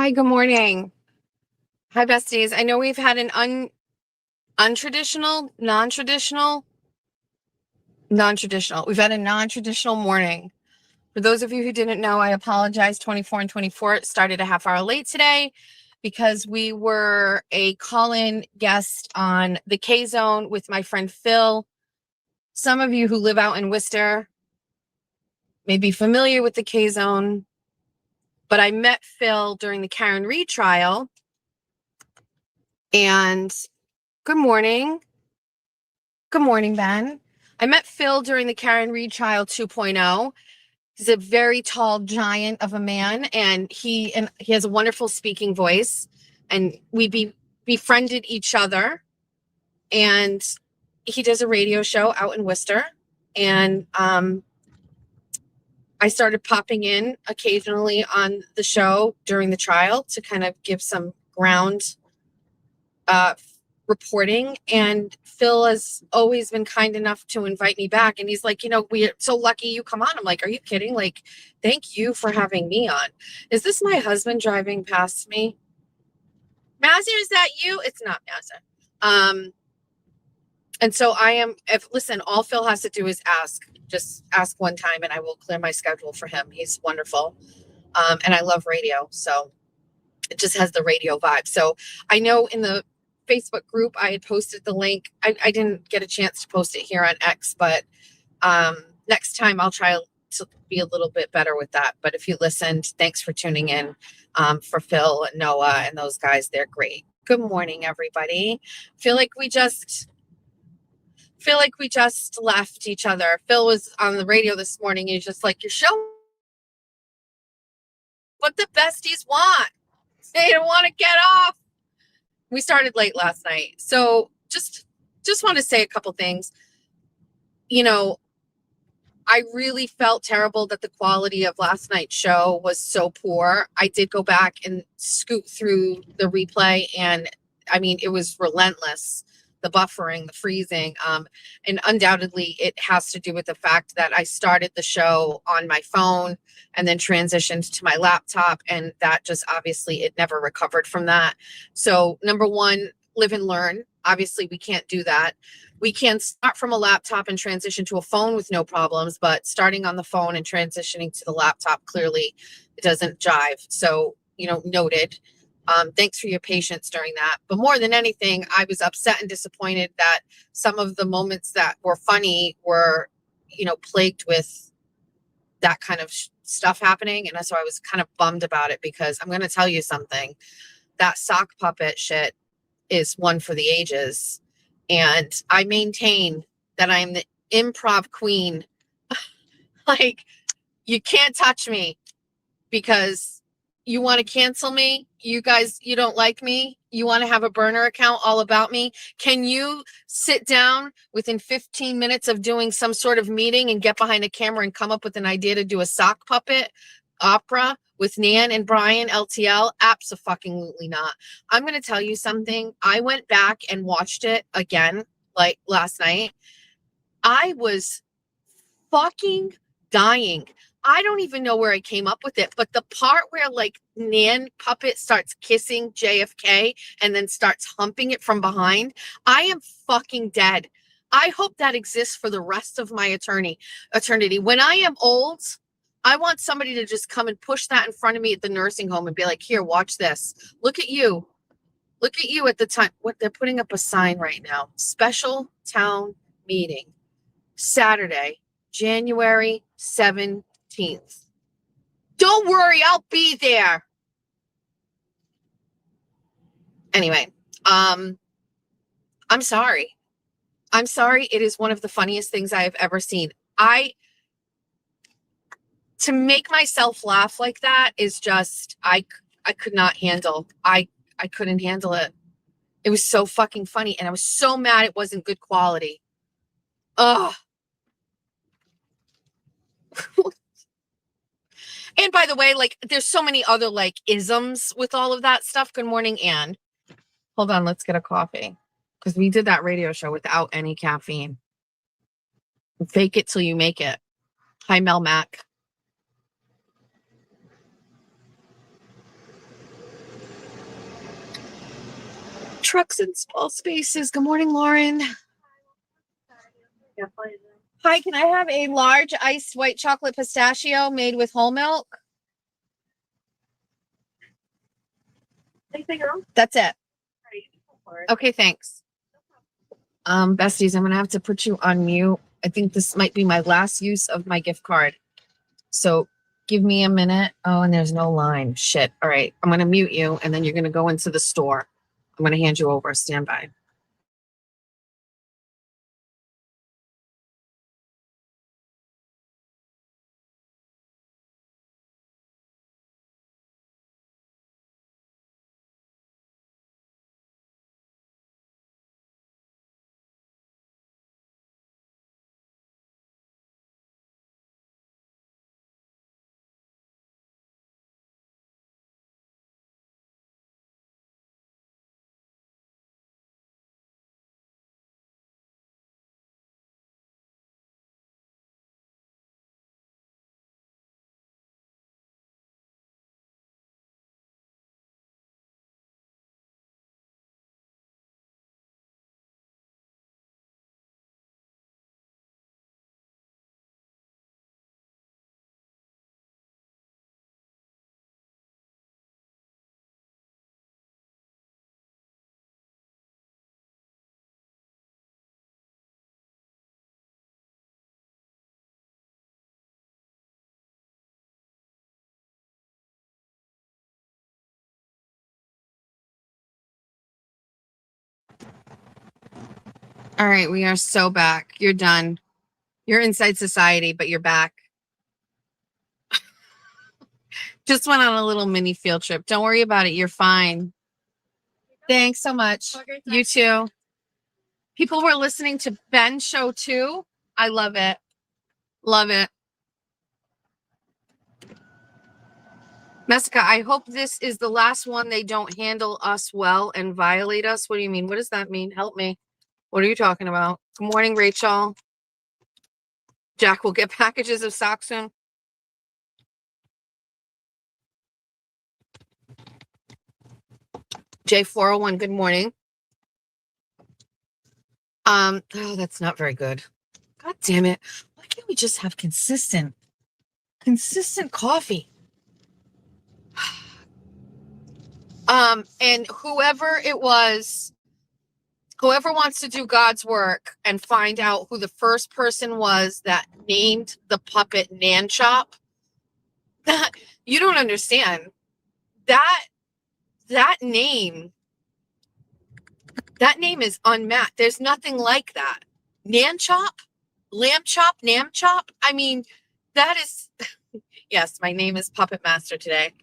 Hi, good morning. Hi, besties. I know we've had an untraditional, non-traditional. We've had a non-traditional morning. For those of you who didn't know, I apologize. 24 and 24 started a half hour late today because we were a call-in guest on the K Zone with my friend Phil. Some of you who live out in Worcester may be familiar with the K Zone, but I met Phil during the Karen Reed trial. And good morning. Good morning, Ben. I met Phil during the Karen Reed trial 2.0. He's a very tall giant of a man, and he has a wonderful speaking voice. And we befriended each other. And he does a radio show out in Worcester. And I started popping in occasionally on the show during the trial to kind of give some ground reporting. And Phil has always been kind enough to invite me back. And he's like, we're so lucky you come on. I'm like, are you kidding? Like, thank you for having me on. Is this my husband driving past me? Mazzer, is that you? It's not Mazzer. And so listen, all Phil has to do is just ask one time and I will clear my schedule for him. He's wonderful. And I love radio. So it just has the radio vibe. So I know in the Facebook group, I had posted the link. I didn't get a chance to post it here on X, but next time I'll try to be a little bit better with that. But if you listened, thanks for tuning in. For Phil and Noah and those guys, they're great. Good morning, everybody. Feel like we just left each other. Phil was on the radio this morning. He's just like, your show, what the besties want. They don't want to get off. We started late last night. So just want to say a couple things. I really felt terrible that the quality of last night's show was so poor. I did go back and scoot through the replay, and I mean, it was relentless. The buffering, the freezing, and undoubtedly it has to do with the fact that I started the show on my phone and then transitioned to my laptop, and that just obviously it never recovered from that. So number one, live and learn. Obviously we can't do that. We can start from a laptop and transition to a phone with no problems, but starting on the phone and transitioning to the laptop, clearly it doesn't jive. So, noted. Thanks for your patience during that. But more than anything, I was upset and disappointed that some of the moments that were funny were, plagued with that kind of stuff happening. And so I was kind of bummed about it because I'm going to tell you something. That sock puppet shit is one for the ages. And I maintain that I'm the improv queen. Like, you can't touch me because you want to cancel me. You guys, you don't like me. You want to have a burner account all about me. Can you sit down within 15 minutes of doing some sort of meeting and get behind a camera and come up with an idea to do a sock puppet opera with Nan and Brian LTL? Abso-fucking-lutely not. I'm going to tell you something. I went back and watched it again, like last night. I was fucking dying. I don't even know where I came up with it, but the part where like Nan puppet starts kissing JFK and then starts humping it from behind, I am fucking dead. I hope that exists for the rest of my eternity. When I am old, I want somebody to just come and push that in front of me at the nursing home and be like, here, watch this. Look at you. Look at you at the time. What, they're putting up a sign right now. Special town meeting. Saturday, January 7th. Don't worry, I'll be there. Anyway, I'm sorry. I'm sorry. It is one of the funniest things I have ever seen. To make myself laugh like that is just, I could not handle. I couldn't handle it. It was so fucking funny. And I was so mad it wasn't good quality. Ugh. And by the way, like, there's so many other like isms with all of that stuff. Good morning, Anne. Hold on, let's get a coffee. Because we did that radio show without any caffeine. Fake it till you make it. Hi, Mel Mac. Trucks in small spaces. Good morning, Lauren. Hi, can I have a large iced white chocolate pistachio made with whole milk? Anything else? That's it. Right. Okay, thanks. Besties, I'm gonna have to put you on mute. I think this might be my last use of my gift card. So give me a minute. Oh, and there's no line. Shit. All right. I'm gonna mute you and then you're gonna go into the store. I'm gonna hand you over. Stand by. All right, we are so back. You're done. You're inside society, but you're back. Just went on a little mini field trip. Don't worry about it. You're fine. Thanks so much. You too. People were listening to Ben's show too. I love it. Love it. Messica, I hope this is the last one. They don't handle us well and violate us. What do you mean? What does that mean? Help me. What are you talking about? Good morning, Rachel. Jack will get packages of socks soon. J401, good morning. Oh, that's not very good. God damn it. Why can't we just have consistent coffee? And whoever it was, whoever wants to do God's work and find out who the first person was that named the puppet Nan Chop, you don't understand. That name is unmatched. There's nothing like that. Nan Chop, Lamb Chop, Nam Chop. I mean, that is, yes, my name is Puppet Master today.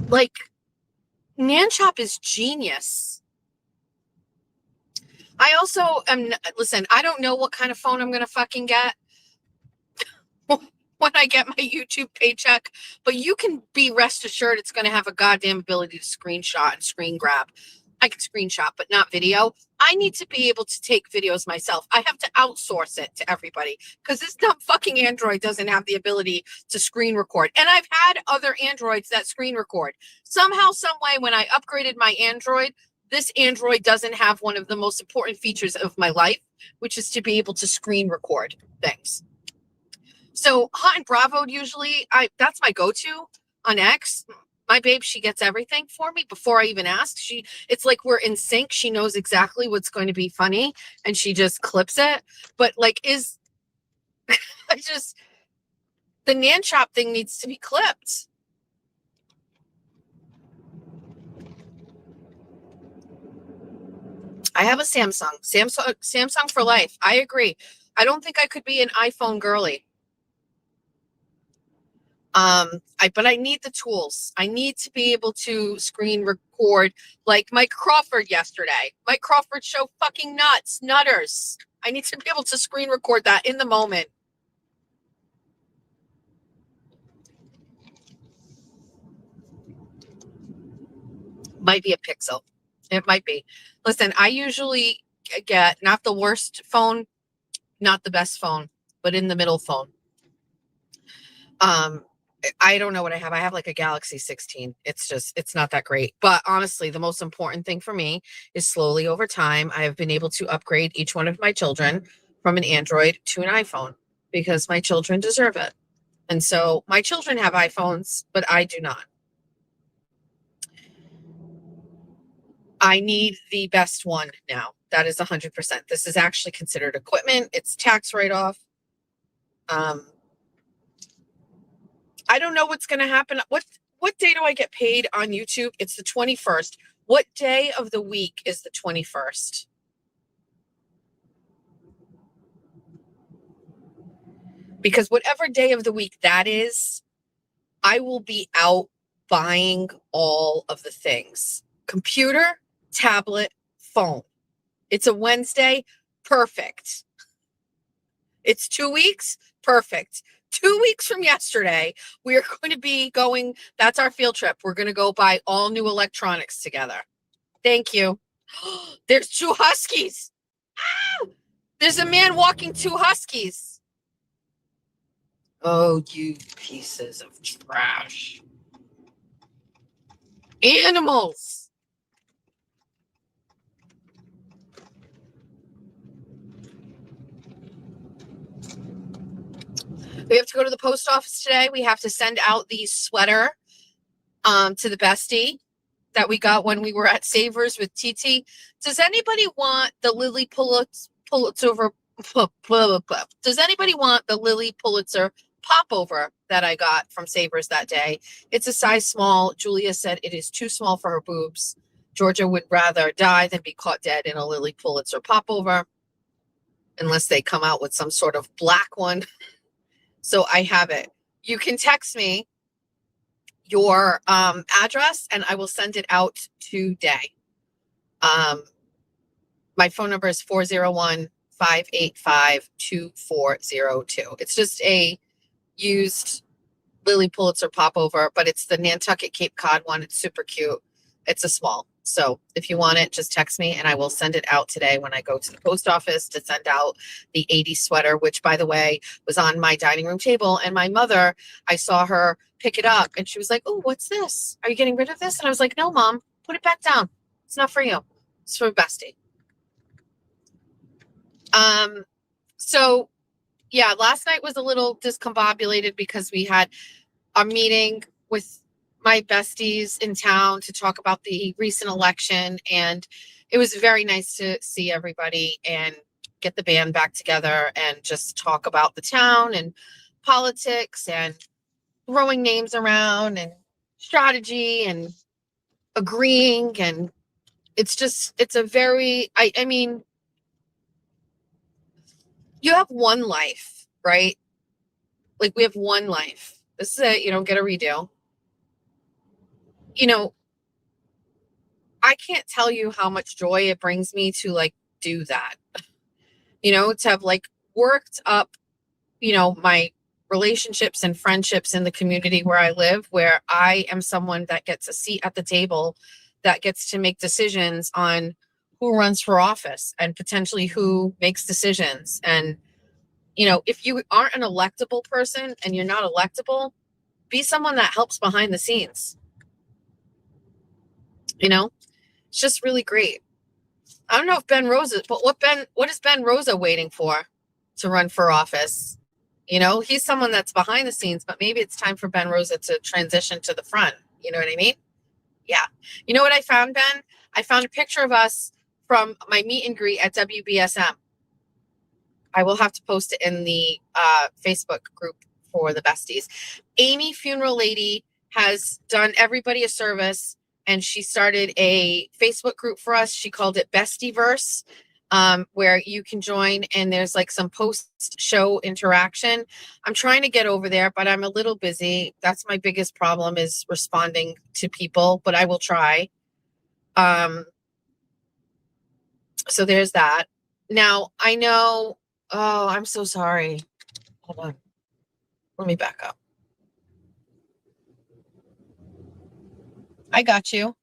Like, Nan Chop is genius. I also am, listen, I don't know what kind of phone I'm going to fucking get when I get my YouTube paycheck, but you can be rest assured it's going to have a goddamn ability to screenshot and screen grab. I can screenshot, but not video. I need to be able to take videos myself. I have to outsource it to everybody because this dumb fucking Android doesn't have the ability to screen record. And I've had other Androids that screen record. Somehow, some way, when I upgraded my Android, this Android doesn't have one of the most important features of my life, which is to be able to screen record things. So Hot and Bravo, usually that's my go-to on X. My babe, she gets everything for me before I even ask. It's like we're in sync. She knows exactly what's going to be funny and she just clips it. But like the Nan Chop thing needs to be clipped. I have a Samsung for life. I agree. I don't think I could be an iPhone girly. But I need the tools. I need to be able to screen record like Mike Crawford yesterday. Mike Crawford show fucking nutters. I need to be able to screen record that in the moment. Might be a Pixel. It might be. Listen, I usually get not the worst phone, not the best phone, but in the middle phone. I don't know what I have. I have like a Galaxy 16. It's not that great. But honestly, the most important thing for me is slowly over time, I have been able to upgrade each one of my children from an Android to an iPhone because my children deserve it. And so my children have iPhones, but I do not. I need the best one now. That is 100%. This is actually considered equipment. It's tax write-off. I don't know what's going to happen. What day do I get paid on YouTube? It's the 21st. What day of the week is the 21st? Because whatever day of the week that is, I will be out buying all of the things. Computer, tablet, phone. It's a Wednesday. Perfect. It's 2 weeks. Perfect. 2 weeks from yesterday, we are going to be going. That's our field trip. We're going to go buy all new electronics together. Thank you. There's 2 huskies. Ah! There's a man walking 2 huskies. Oh, you pieces of trash. Animals. We have to go to the post office today. We have to send out the sweater to the bestie that we got when we were at Savers with TT. Does anybody want the Lily Pulitzer? Does anybody want the Lily Pulitzer popover that I got from Savers that day? It's a size small. Julia said it is too small for her boobs. Georgia would rather die than be caught dead in a Lily Pulitzer popover, unless they come out with some sort of black one. So I have it. You can text me your address and I will send it out today. My phone number is 401-585-2402. It's just a used Lily Pulitzer popover, but it's the Nantucket Cape Cod one. It's super cute. It's a small. So if you want it, just text me and I will send it out today when I go to the post office to send out the 80s sweater, which, by the way, was on my dining room table. And my mother, I saw her pick it up and she was like, "Oh, what's this? Are you getting rid of this?" And I was like, "No, Mom, put it back down. It's not for you. It's for Bestie." So yeah, last night was a little discombobulated because we had a meeting with my besties in town to talk about the recent election, and it was very nice to see everybody and get the band back together and just talk about the town and politics and throwing names around and strategy and agreeing. And it's a very, I mean, you have one life, right? Like, we have one life. This is it. You don't get a redo. I can't tell you how much joy it brings me to like do that, to have like worked up, my relationships and friendships in the community where I live, where I am someone that gets a seat at the table, that gets to make decisions on who runs for office and potentially who makes decisions. And, if you aren't an electable person and you're not electable, be someone that helps behind the scenes. It's just really great. I don't know if Ben Rosa, but what is Ben Rosa waiting for to run for office? He's someone that's behind the scenes, but maybe it's time for Ben Rosa to transition to the front. You know what I mean? Yeah. You know what I found, Ben? I found a picture of us from my meet and greet at WBSM. I will have to post it in the Facebook group for the besties. Amy Funeral Lady has done everybody a service, and she started a Facebook group for us. She called it Bestieverse, where you can join, and there's like some post-show interaction. I'm trying to get over there, but I'm a little busy. That's my biggest problem, is responding to people, but I will try. So there's that. Now, I know, oh, I'm so sorry. Hold on. Let me back up. I got you.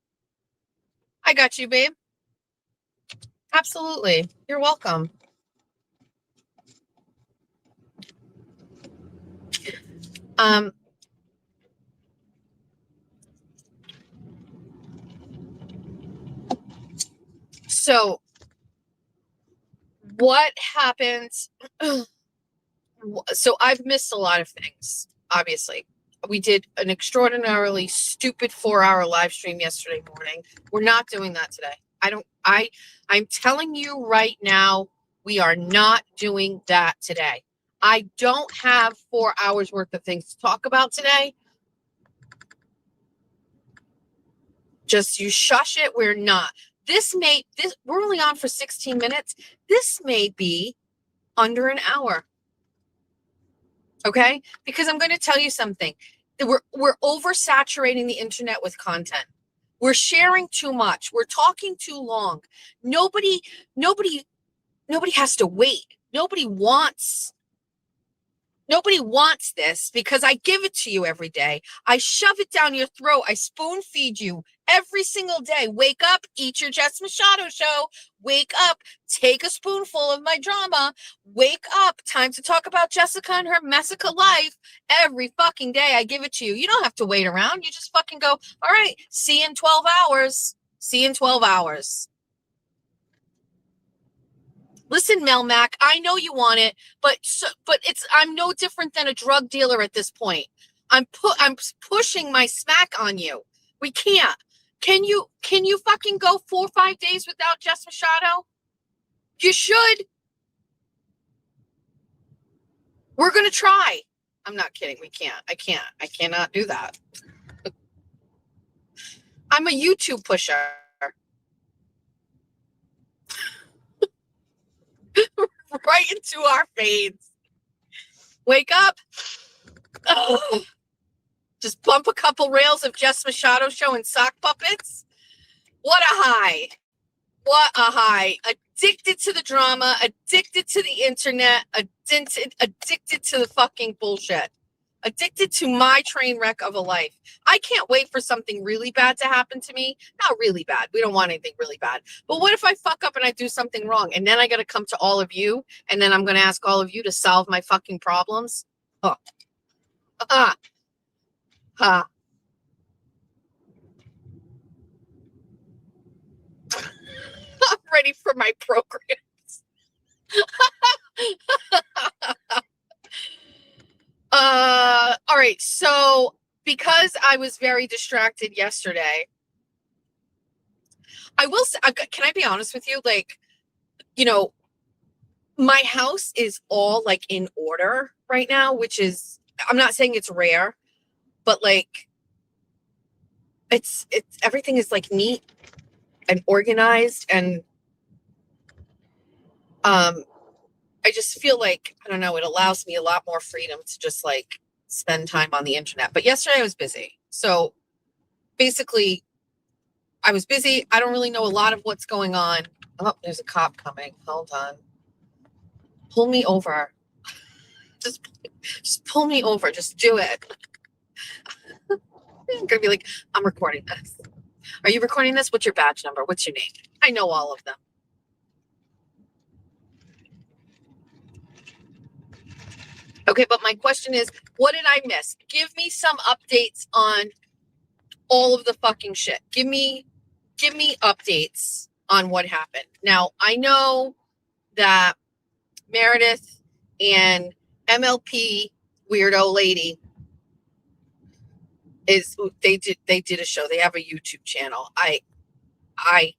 I got you, babe. Absolutely. You're welcome. So what happened? So I've missed a lot of things, obviously. We did an extraordinarily stupid 4-hour live stream yesterday morning. We're not doing that today. I'm telling you right now, we are not doing that today. I don't have 4 hours worth of things to talk about today. Just you shush it. We're not. We're only on for 16 minutes. This may be under an hour. Okay? Because I'm going to tell you something. We're oversaturating the internet with content. We're sharing too much. We're talking too long. Nobody has to wait. Nobody wants this because I give it to you every day. I shove it down your throat. I spoon feed you every single day. Wake up, eat your Jess Machado show. Wake up, take a spoonful of my drama. Wake up, time to talk about Jessica and her Messica life. Every fucking day I give it to you. You don't have to wait around. You just fucking go, all right, see you in 12 hours. See you in 12 hours. Listen, Mel Mac, I know you want it, but I'm no different than a drug dealer at this point. I'm pushing my smack on you. We can't. Can you fucking go 4 or 5 days without Jess Machado? You should. We're gonna try. I'm not kidding. We can't. I cannot do that. I'm a YouTube pusher. Right into our fades. Wake up. Oh. Just bump a couple rails of Jess Machado show and sock puppets. What a high. What a high. Addicted to the drama, addicted to the internet, addicted to the fucking bullshit. Addicted to my train wreck of a life. I can't wait for something really bad to happen to me. Not really bad. We don't want anything really bad. But what if I fuck up and I do something wrong? And then I got to come to all of you. And then I'm going to ask all of you to solve my fucking problems. Oh. I'm ready for my programs. All right. So because I was very distracted yesterday, I will say, can I be honest with you? Like, you know, my house is all like in order right now, which is, I'm not saying it's rare, but like, it's everything is like neat and organized, and I just feel like, I don't know, it allows me a lot more freedom to just like spend time on the internet. But yesterday I was busy. So basically I was busy. I don't really know a lot of what's going on. Oh, there's a cop coming. Hold on. Pull me over. Just pull me over. Just do it. I'm gonna be like, I'm recording this. Are you recording this? What's your badge number? What's your name? I know all of them. Okay, but my question is, what did I miss? Give me some updates on all of the fucking shit. Give me updates on what happened. Now, I know that Meredith and MLP weirdo lady they did a show. They have a YouTube channel. I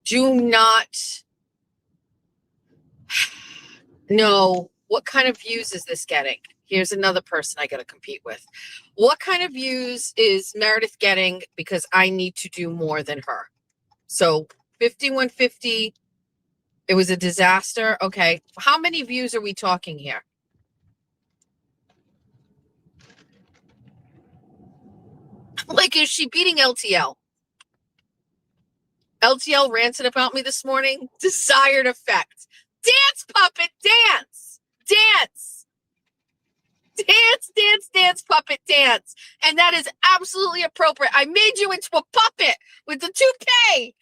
do not know what kind of views is this getting. Here's another person I got to compete with. What kind of views is Meredith getting? Because I need to do more than her. So 5150, it was a disaster. Okay. How many views are we talking here? Like, is she beating LTL? LTL ranted about me this morning. Desired effect. Dance, puppet, dance. Dance. Dance, dance, dance, puppet, dance. And that is absolutely appropriate. I made you into a puppet with the toupee.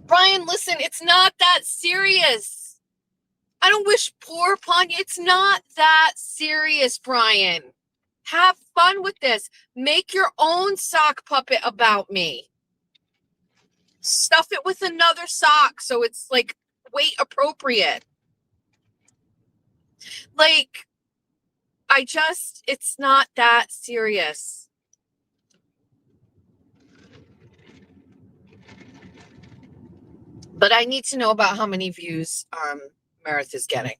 Brian, listen, it's not that serious. I don't wish poor upon you. It's not that serious, Brian. Have fun with this. Make your own sock puppet about me. Stuff it with another sock so it's like weight appropriate. Like, it's not that serious. But I need to know about how many views Meredith is getting.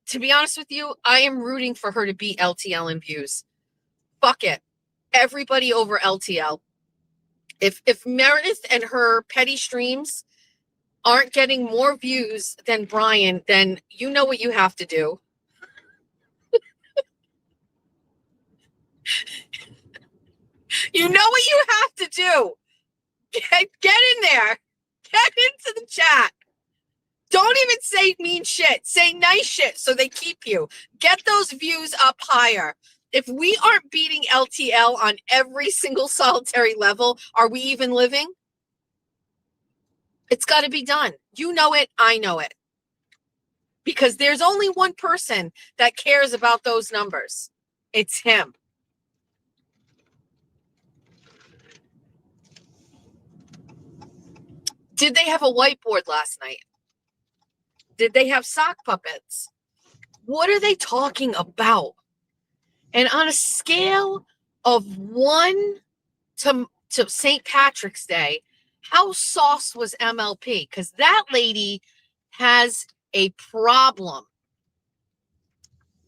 To be honest with you, I am rooting for her to beat LTL in views. Fuck it. Everybody over LTL. If Meredith and her petty streams aren't getting more views than Brian, then you know what you have to do. You know what you have to do. Get in there. Get into the chat. Don't even say mean shit. Say nice shit so they keep you. Get those views up higher. If we aren't beating LTL on every single solitary level, are we even living? It's got to be done. You know it. I know it. Because there's only one person that cares about those numbers. It's him. Did they have a whiteboard last night? Did they have sock puppets? What are they talking about? And on a scale of 1 to St. Patrick's Day, how sauce was MLP? Because that lady has a problem.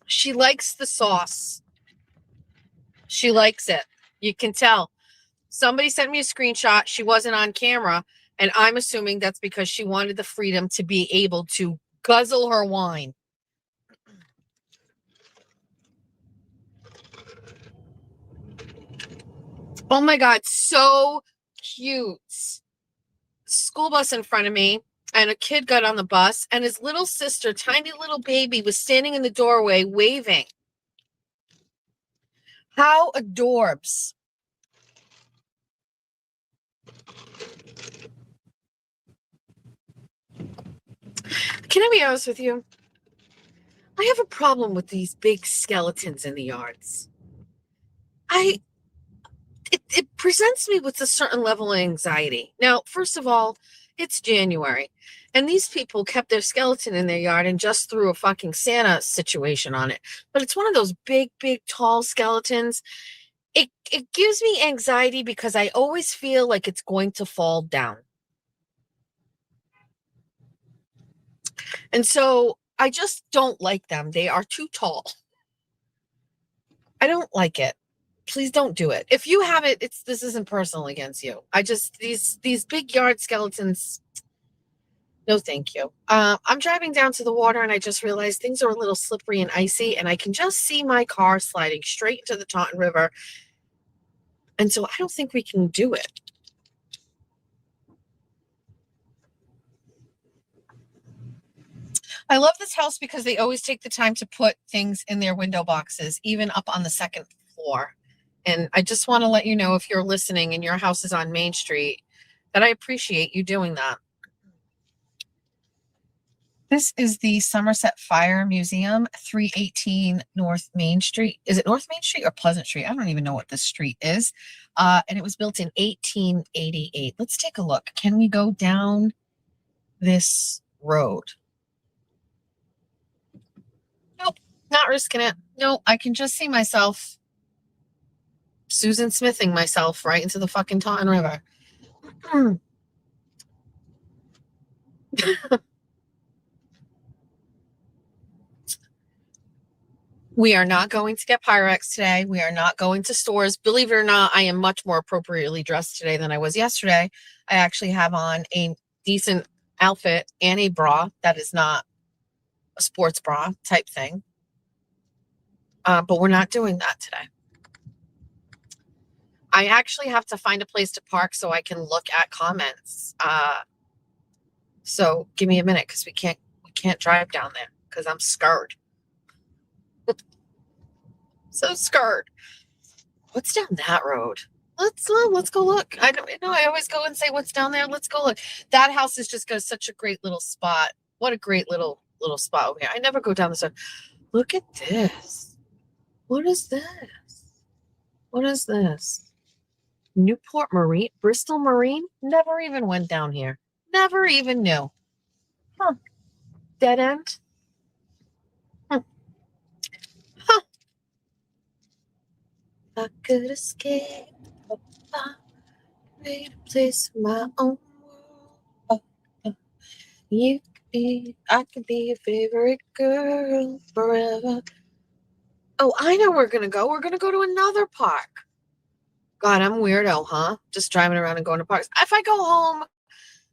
She likes the sauce. She likes it. You can tell. Somebody sent me a screenshot. She wasn't on camera. And I'm assuming that's because she wanted the freedom to be able to guzzle her wine. Oh my God, so cute. School bus in front of me, and a kid got on the bus, and his little sister, tiny little baby, was standing in the doorway waving. How adorbs. Can I be honest with you? I have a problem with these big skeletons in the yards. It presents me with a certain level of anxiety. Now, first of all, it's January, and these people kept their skeleton in their yard and just threw a fucking Santa situation on it. But it's one of those big, tall skeletons. It gives me anxiety because I always feel like it's going to fall down. And so I just don't like them. They are too tall. I don't like it. Please don't do it. If you have it, this isn't personal against you. These big yard skeletons, no thank you. I'm driving down to the water and I just realized things are a little slippery and icy, and I can just see my car sliding straight into the Taunton River. And so I don't think we can do it. I love this house because they always take the time to put things in their window boxes, even up on the second floor. And I just want to let you know, if you're listening and your house is on Main Street, that I appreciate you doing that. This is the Somerset Fire Museum, 318 North Main Street. Is it North Main Street or Pleasant Street? I don't even know what this street is. And it was built in 1888. Let's take a look. Can we go down this road? Nope, not risking it. No, I can just see myself Susan Smithing myself right into the fucking Taunton River. We are not going to get Pyrex today. We are not going to stores. Believe it or not, I am much more appropriately dressed today than I was yesterday. I actually have on a decent outfit and a bra that is not a sports bra type thing. But we're not doing that today. I actually have to find a place to park so I can look at comments. So give me a minute, because we can't drive down there because I'm scared. So scared. What's down that road? Let's go look. I don't know. I always go and say, what's down there? Let's go look. That house is just such a great little spot. What a great little spot over here. I never go down this road. Look at this. What is this? What is this? Newport Marine, Bristol Marine? Never even went down here. Never even knew. Huh. Dead end? Huh. Huh. I could escape. I made a place of my own world. You could be, I could be your favorite girl forever. Oh, I know we're gonna go. We're gonna go to another park. God, I'm weirdo, huh? Just driving around and going to parks. If I go home,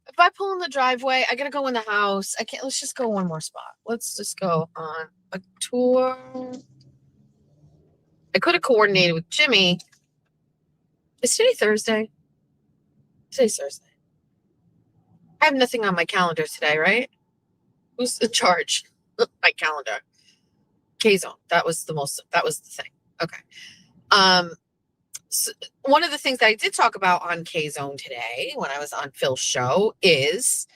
if I pull in the driveway, I gotta go in the house. I can't. Let's just go one more spot. Let's just go on a tour. I could have coordinated with Jimmy. Is today Thursday? Today's Thursday. I have nothing on my calendar today, right? Who's in charge? My calendar. K-Zone. That was the thing. Okay. Um, so one of the things that I did talk about on K-Zone today when I was on Phil's show is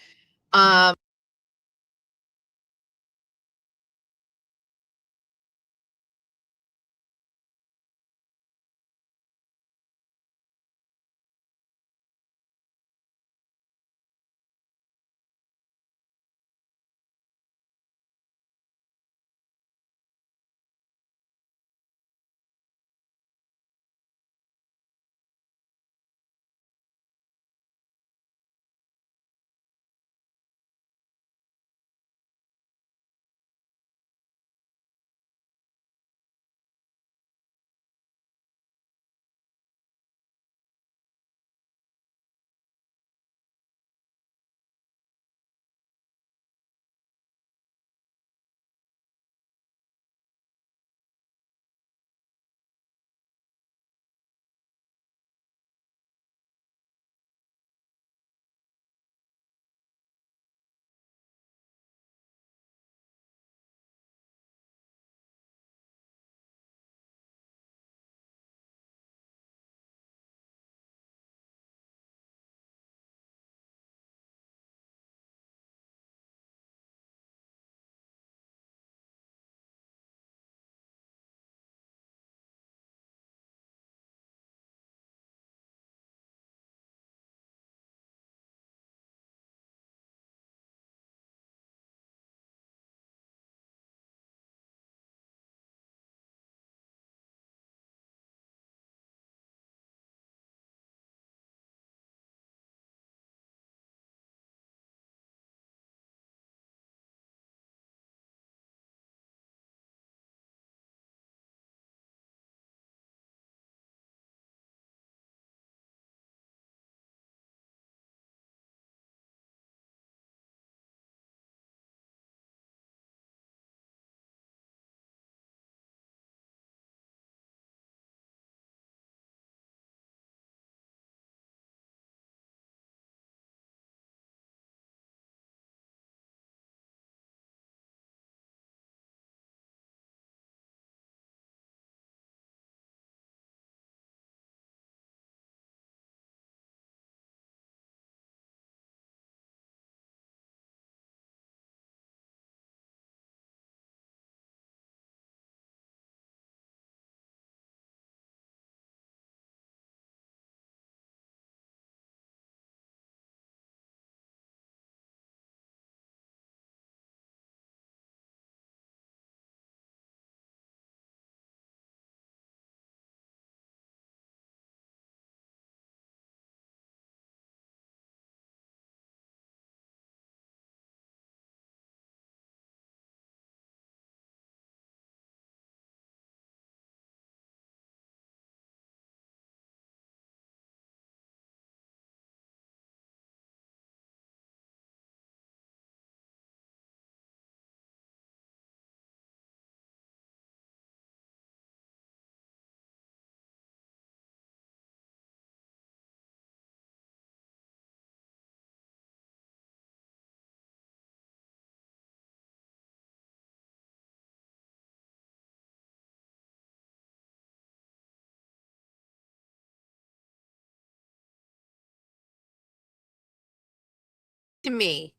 to me.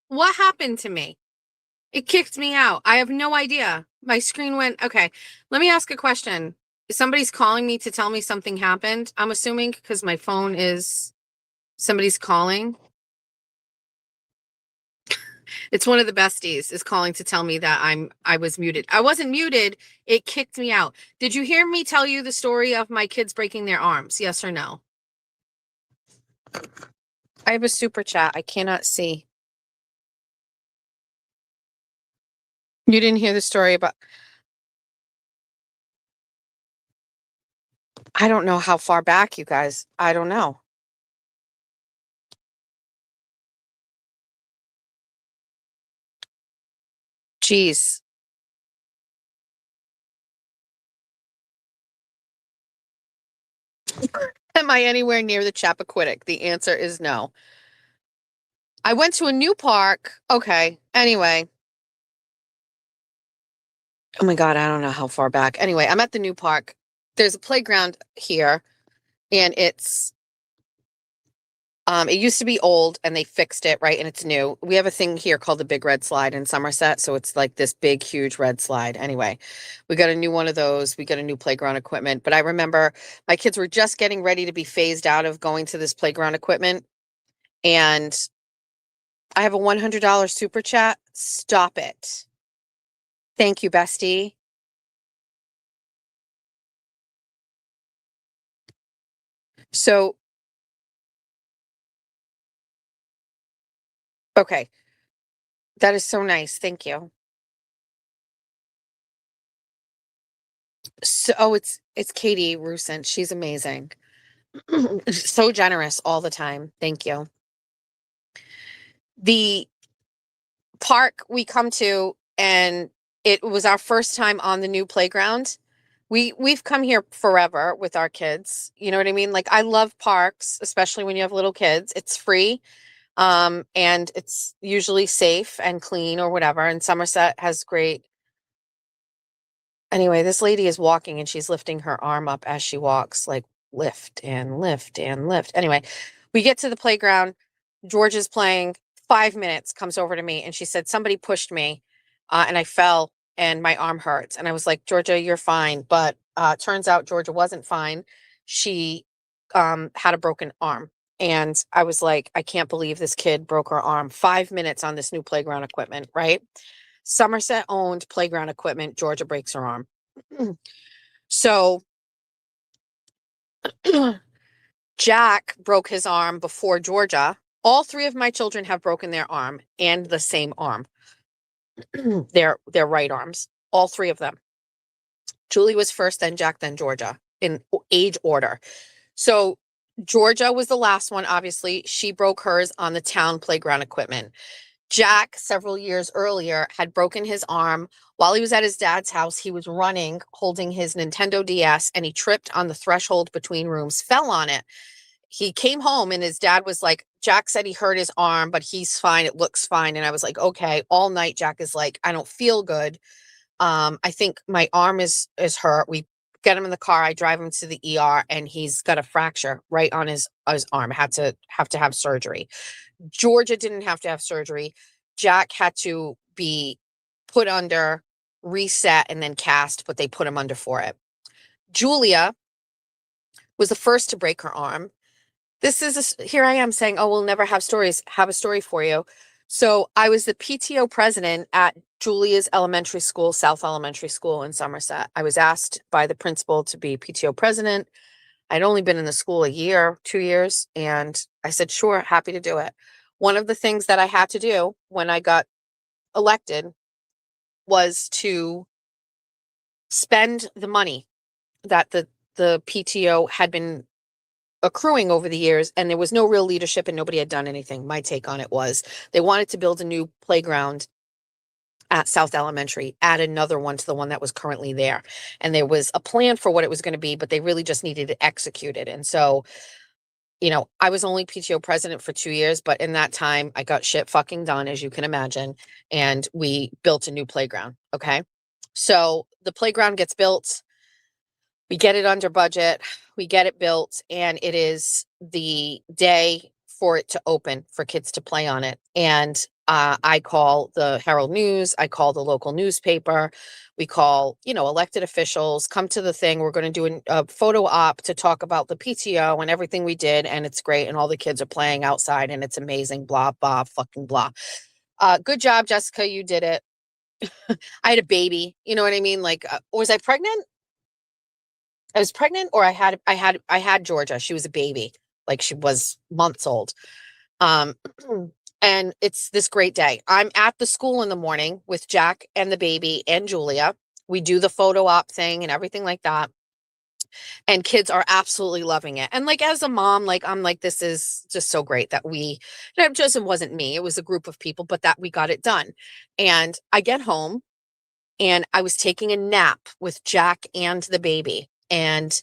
What happened to me? It kicked me out. I have no idea. My screen went, okay. Let me ask a question. Somebody's calling me to tell me something happened. I'm assuming because my phone is, somebody's calling. It's one of the besties is calling to tell me that I was muted. I wasn't muted. It kicked me out. Did you hear me tell you the story of my kids breaking their arms? Yes or no? I have a super chat. I cannot see. You didn't hear the story about, I don't know how far back, you guys. I don't know. Jeez. Am I anywhere near the Chappaquiddick? The answer is no. I went to a new park. Okay. Anyway. Oh my God, I don't know how far back. Anyway, I'm at the new park. There's a playground here, and it used to be old and they fixed it, right? And it's new. We have a thing here called the Big Red Slide in Somerset. So it's like this big, huge red slide. Anyway, we got a new one of those. We got a new playground equipment. But I remember my kids were just getting ready to be phased out of going to this playground equipment. And I have a $100 super chat. Stop it. Thank you, bestie. So, okay. That is so nice. Thank you. So, oh, it's Katie Rusent. She's amazing. So generous all the time. Thank you. The park we come to, and it was our first time on the new playground. We've come here forever with our kids. You know what I mean? Like, I love parks, especially when you have little kids. It's free. And it's usually safe and clean or whatever. And Somerset has great. Anyway, this lady is walking and she's lifting her arm up as she walks, like lift and lift and lift. Anyway, we get to the playground. George is playing. 5 minutes, comes over to me and she said, somebody pushed me and I fell and my arm hurts. And I was like, Georgia, you're fine. But turns out Georgia wasn't fine. She had a broken arm. And I was like, I can't believe this kid broke her arm. 5 minutes on this new playground equipment, right? Somerset owned playground equipment. Georgia breaks her arm. So Jack broke his arm before Georgia. All three of my children have broken their arm and the same arm. their right arms. All three of them. Julie was first, then Jack, then Georgia in age order. So Georgia was the last one, obviously. She broke hers on the town playground equipment. Jack, several years earlier, had broken his arm while he was at his dad's house. He was running, holding his Nintendo DS, and he tripped on the threshold between rooms, fell on it. He came home and his dad was like, Jack said he hurt his arm, but he's fine. It looks fine. And I was like, okay. All night, Jack is like, I don't feel good. I think my arm is hurt. We get him in the car. I drive him to the ER and he's got a fracture right on his arm. Have to have surgery. Georgia didn't have to have surgery. Jack had to be put under, reset, and then cast, but they put him under for it. Julia was the first to break her arm. This is here I am saying, oh, we'll never have stories. Have a story for you. So I was the PTO president at Julia's elementary school, South Elementary School in Somerset. I was asked by the principal to be PTO president. I'd only been in the school a year, 2 years, and I said, sure, happy to do it. One of the things that I had to do when I got elected was to spend the money that the PTO had been accruing over the years, and there was no real leadership and nobody had done anything. My take on it was they wanted to build a new playground at South Elementary, add another one to the one that was currently there. And there was a plan for what it was going to be, but they really just needed to execute it. And so, I was only PTO president for 2 years, but in that time I got shit fucking done, as you can imagine. And we built a new playground. Okay. So the playground gets built. We get it under budget, we get it built, and it is the day for it to open for kids to play on it. And I call the Herald News, I call the local newspaper, we call, elected officials, come to the thing. We're going to do a photo op to talk about the PTO and everything we did. And it's great. And all the kids are playing outside and it's amazing. Blah, blah, fucking blah. Good job, Jessica. You did it. I had a baby. You know what I mean? Like, was I pregnant? I was pregnant, or I had Georgia. She was a baby. Like, she was months old. Um, and it's this great day. I'm at the school in the morning with Jack and the baby and Julia. We do the photo op thing and everything like that. And kids are absolutely loving it. And like, as a mom, like, I'm like, this is just so great that it wasn't me, it was a group of people, but that we got it done. And I get home and I was taking a nap with Jack and the baby. And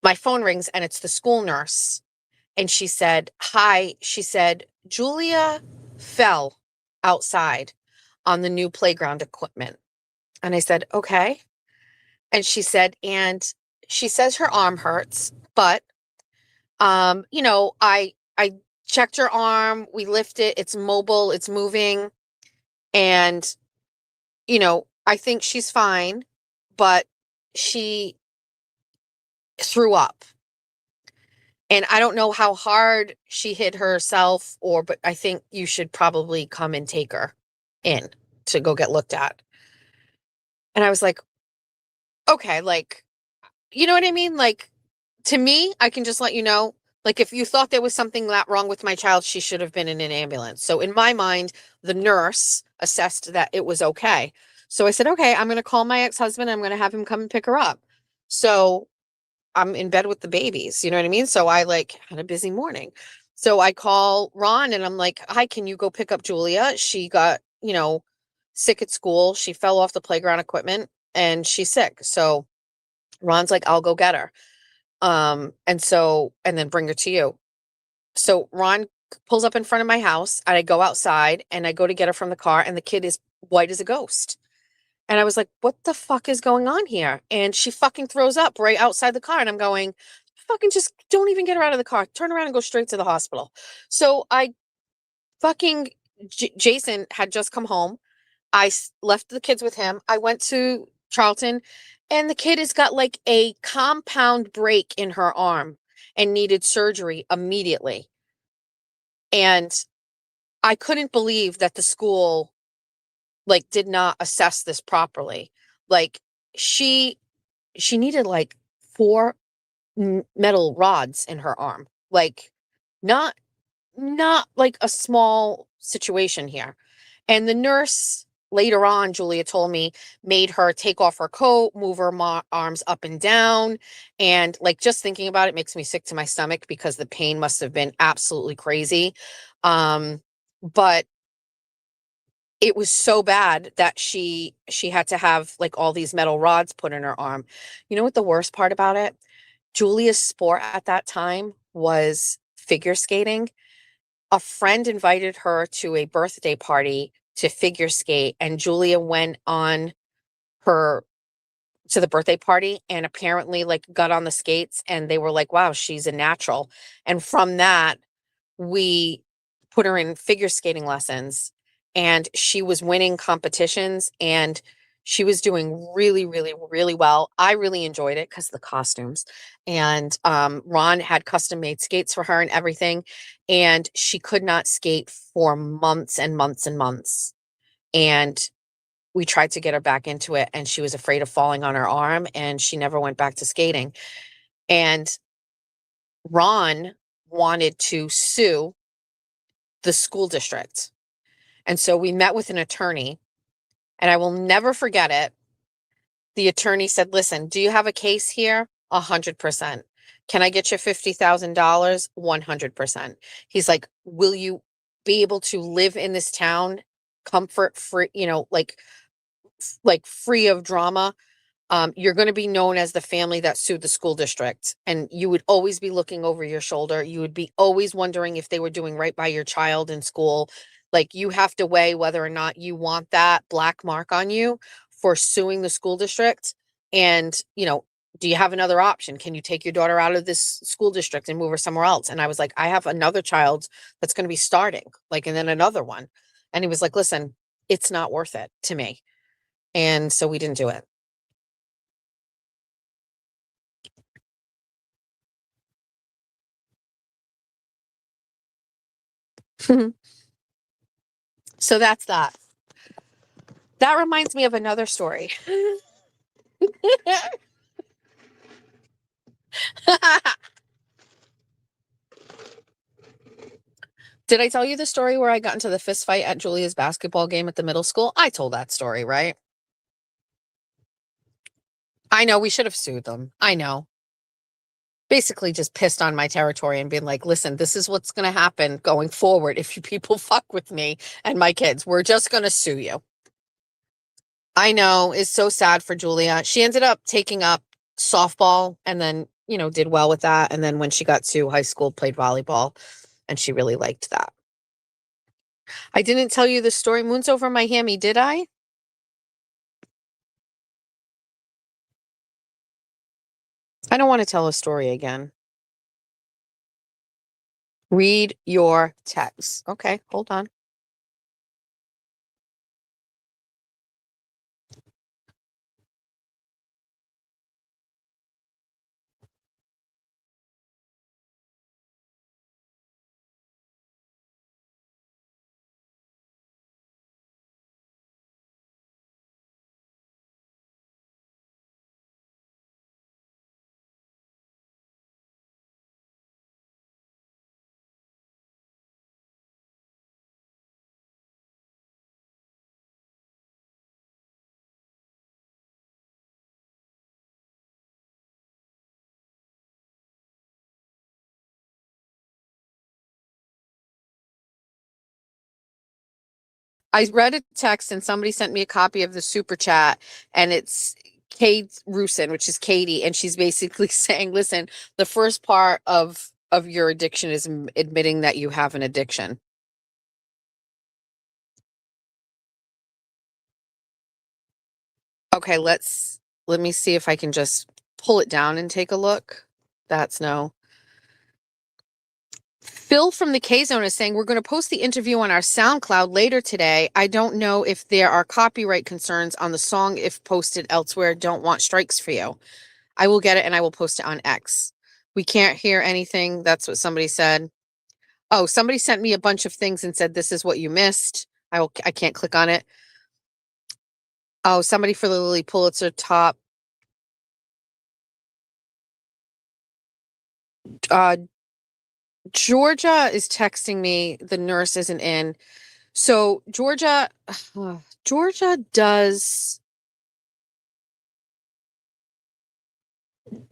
my phone rings and it's the school nurse. And she said, hi. She said, Julia fell outside on the new playground equipment. And I said, okay. And she said, and she says her arm hurts, but, I checked her arm. We lift it. It's mobile. It's moving. And, I think she's fine, but she threw up. And I don't know how hard she hit herself, but I think you should probably come and take her in to go get looked at. And I was like, okay, like, you know what I mean? Like, to me, I can just let you know, like, if you thought there was something that wrong with my child, she should have been in an ambulance. So in my mind, the nurse assessed that it was okay. So I said, okay, I'm going to call my ex-husband. I'm going to have him come and pick her up. So I'm in bed with the babies, you know what I mean? So I had a busy morning. So I call Ron and I'm like, hi, can you go pick up Julia? She got, sick at school. She fell off the playground equipment and she's sick. So Ron's like, I'll go get her. And then bring her to you. So Ron pulls up in front of my house and I go outside and I go to get her from the car and the kid is white as a ghost. And I was like, what the fuck is going on here? And she fucking throws up right outside the car. And I'm going, fucking just don't even get her out of the car. Turn around and go straight to the hospital. So I fucking, Jason had just come home. Left the kids with him. I went to Charlton and the kid has got like a compound break in her arm and needed surgery immediately. And I couldn't believe that the school did not assess this properly. Like she needed like 4 metal rods in her arm. Like not like a small situation here. And the nurse later on, Julia told me, made her take off her coat, move her arms up and down. And just thinking about it makes me sick to my stomach because the pain must have been absolutely crazy. But it was so bad that she had to have all these metal rods put in her arm. You know what the worst part about it? Julia's sport at that time was figure skating. A friend invited her to a birthday party to figure skate, and Julia went on her to the birthday party and apparently got on the skates and they were like, wow, she's a natural. And from that, we put her in figure skating lessons and she was winning competitions and she was doing really, really, really well. I really enjoyed it because of the costumes. And Ron had custom made skates for her and everything. And she could not skate for months and months and months. And we tried to get her back into it and she was afraid of falling on her arm and she never went back to skating. And Ron wanted to sue the school district. And so we met with an attorney and I will never forget it. The attorney said, listen, do you have a case here? 100%. Can I get you $50,000? 100%. He's like, will you be able to live in this town comfort free, free of drama? You're going to be known as the family that sued the school district. And you would always be looking over your shoulder. You would be always wondering if they were doing right by your child in school. You have to weigh whether or not you want that black mark on you for suing the school district and, do you have another option? Can you take your daughter out of this school district and move her somewhere else? And I was like, I have another child that's going to be starting, like, and then another one. And he was like, listen, it's not worth it to me. And so we didn't do it. So that's that. That reminds me of another story. Did I tell you the story where I got into the fist fight at Julia's basketball game at the middle school? I told that story, right? I know we should have sued them. I know. Basically just pissed on my territory and being like, listen, this is what's going to happen going forward if you people fuck with me and my kids. We're just going to sue you. I know. It's so sad for Julia. She ended up taking up softball and then, did well with that. And then when she got to high school, played volleyball, and she really liked that. I didn't tell you the story. Moon's over my hammy, did I? I don't want to tell a story again. Read your text. Okay, hold on. I read a text and somebody sent me a copy of the super chat, and it's Kate Rusin, which is Katie, and she's basically saying, listen, the first part of your addiction is admitting that you have an addiction. Okay, let me see if I can just pull it down and take a look. That's no. Phil from the K Zone is saying we're going to post the interview on our SoundCloud later today. I don't know if there are copyright concerns on the song if posted elsewhere. Don't want strikes for you. I will get it and I will post it on X. We can't hear anything. That's what somebody said. Oh, somebody sent me a bunch of things and said this is what you missed. I can't click on it. Oh, somebody for the Lily Pulitzer top. Georgia is texting me. The nurse isn't in. So Georgia does.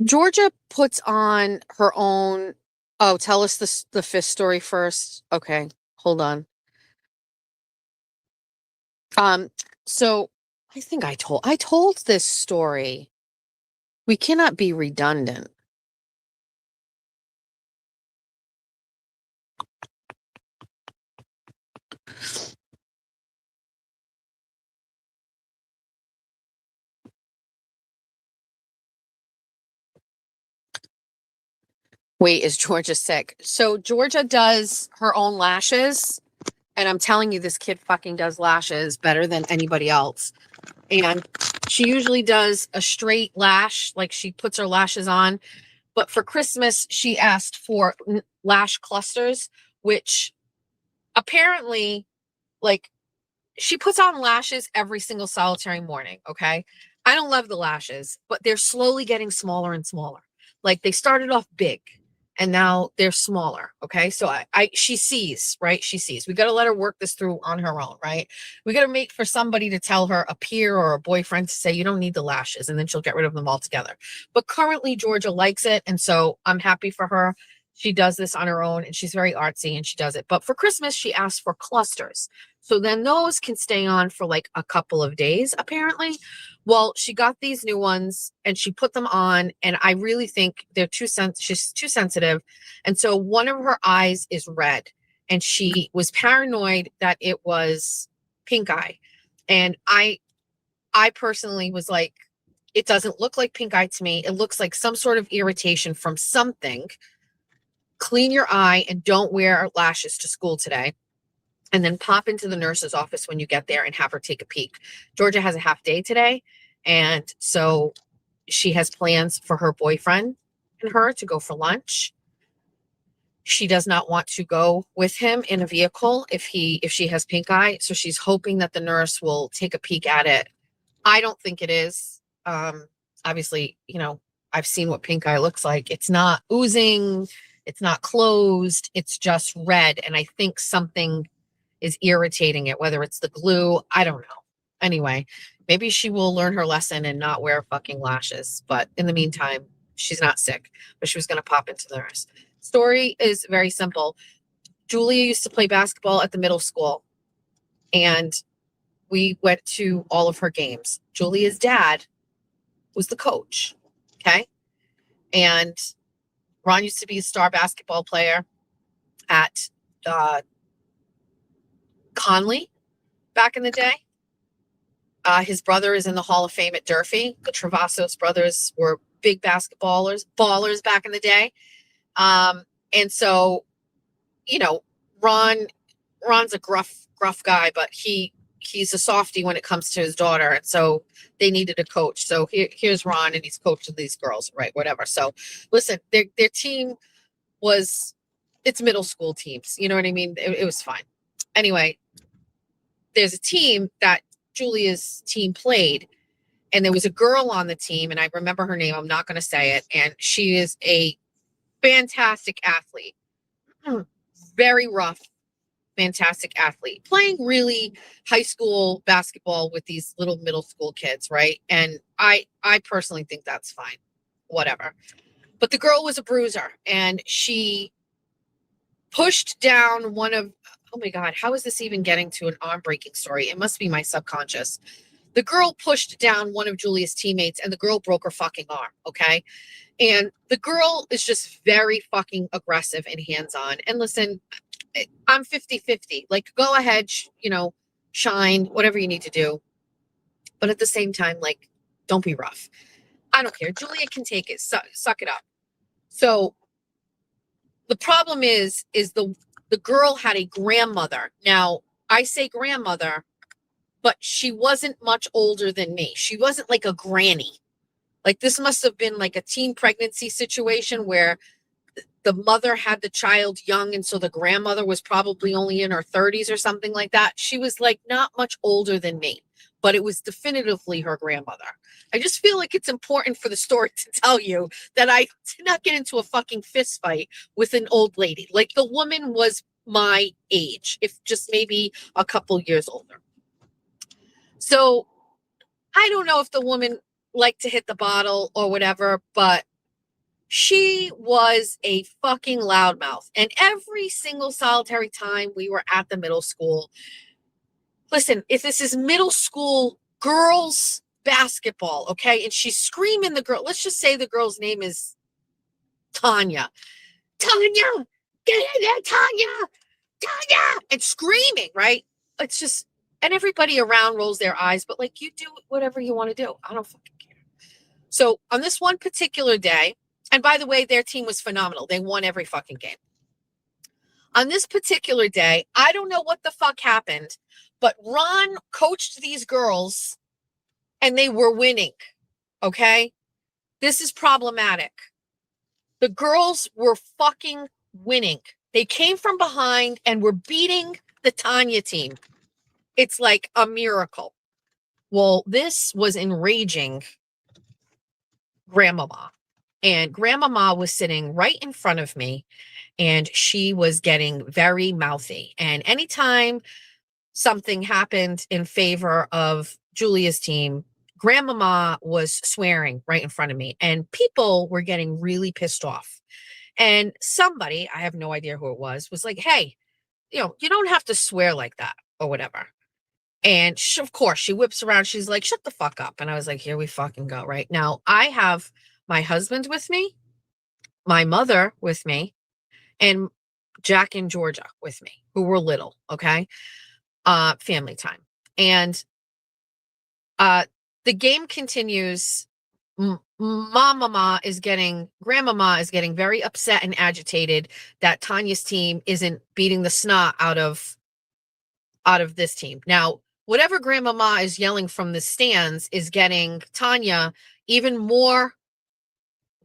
Georgia puts on her own. Oh, tell us the fifth story first. Okay, hold on. So I think I told this story. We cannot be redundant. Wait, is Georgia sick? So Georgia does her own lashes, and I'm telling you, this kid fucking does lashes better than anybody else. And she usually does a straight lash, like she puts her lashes on. But for Christmas, she asked for lash clusters, which apparently, like, she puts on lashes every single solitary morning. Okay. I don't love the lashes, but they're slowly getting smaller and smaller. Like they started off big and now they're smaller. Okay. So she sees, right? She sees. We got to let her work this through on her own, right? We got to make for somebody to tell her, a peer or a boyfriend, to say, you don't need the lashes, and then she'll get rid of them altogether. But currently, Georgia likes it. And so I'm happy for her. She does this on her own and she's very artsy and she does it. But for Christmas, she asked for clusters. So then those can stay on for like a couple of days, apparently. Well, she got these new ones and she put them on, and I really think she's too sensitive. And so one of her eyes is red, and she was paranoid that it was pink eye. And I personally was like, It doesn't look like pink eye to me. It looks like some sort of irritation from something. Clean your eye and don't wear lashes to school today. And then pop into the nurse's office when you get there and have her take a peek. Georgia has a half day today. And so she has plans for her boyfriend and her to go for lunch. She does not want to go with him in a vehicle if she has pink eye. So she's hoping that the nurse will take a peek at it. I don't think it is. Obviously, I've seen what pink eye looks like. It's not oozing. It's not closed. It's just red. And I think something is irritating it, whether it's the glue. I don't know. Anyway, maybe she will learn her lesson and not wear fucking lashes. But in the meantime, she's not sick, but she was going to pop into the nurse. Story is very simple. Julia used to play basketball at the middle school, and we went to all of her games. Julia's dad was the coach. Okay. And Ron used to be a star basketball player at Conley back in the day. His brother is in the Hall of Fame at Durfee. The Travasos brothers were big ballers back in the day. And so, Ron's a gruff guy, but he's a softie when it comes to his daughter. And so they needed a coach. So here's Ron, and he's coaching these girls, right? Whatever. So listen, their team it's middle school teams. You know what I mean? It was fine. Anyway, there's a team that Julia's team played, and there was a girl on the team, and I remember her name. I'm not going to say it. And she is a fantastic athlete, very rough, fantastic athlete, playing really high school basketball with these little middle school kids, right? And I personally think that's fine, whatever. But the girl was a bruiser, and she pushed down one of, oh my God, how is this even getting to an arm breaking story? It must be my subconscious. The girl pushed down one of Julia's teammates, and the girl broke her fucking arm, okay? And the girl is just very fucking aggressive and hands-on. And listen, I'm 50-50. Like, go ahead, shine, whatever you need to do. But at the same time, like, don't be rough. I don't care. Julia can take it. Suck it up. So the problem is the girl had a grandmother. Now, I say grandmother, but she wasn't much older than me. She wasn't like a granny. Like, this must have been like a teen pregnancy situation where the mother had the child young, and so the grandmother was probably only in her 30s or something like that. She was like not much older than me, but it was definitively her grandmother. I just feel like it's important for the story to tell you that I did not get into a fucking fist fight with an old lady. Like, the woman was my age, if just maybe a couple years older. So I don't know if the woman liked to hit the bottle or whatever, but she was a fucking loudmouth. And every single solitary time we were at the middle school, listen, if this is middle school girls basketball, okay, and she's screaming the girl, let's just say the girl's name is Tanya. Tanya, get in there, Tanya, Tanya, and screaming, right? It's just, and everybody around rolls their eyes, but like, you do whatever you want to do. I don't fucking care. So on this one particular day, and by the way, their team was phenomenal. They won every fucking game. On this particular day, I don't know what the fuck happened, but Ron coached these girls and they were winning. Okay? This is problematic. The girls were fucking winning. They came from behind and were beating the Tanya team. It's like a miracle. Well, this was enraging Grandmama. And Grandmama was sitting right in front of me, and she was getting very mouthy. And anytime something happened in favor of Julia's team, Grandmama was swearing right in front of me, and people were getting really pissed off. And somebody, I have no idea who it was like, hey, you don't have to swear like that or whatever. And of course, she whips around. She's like, shut the fuck up. And I was like, here we fucking go. Right now, I have my husband with me, my mother with me, and Jack and Georgia with me, who were little. Okay. Family time. And the game continues. grandmama is getting very upset and agitated that Tanya's team isn't beating the snot out of this team. Now, whatever grandmama is yelling from the stands is getting Tanya even more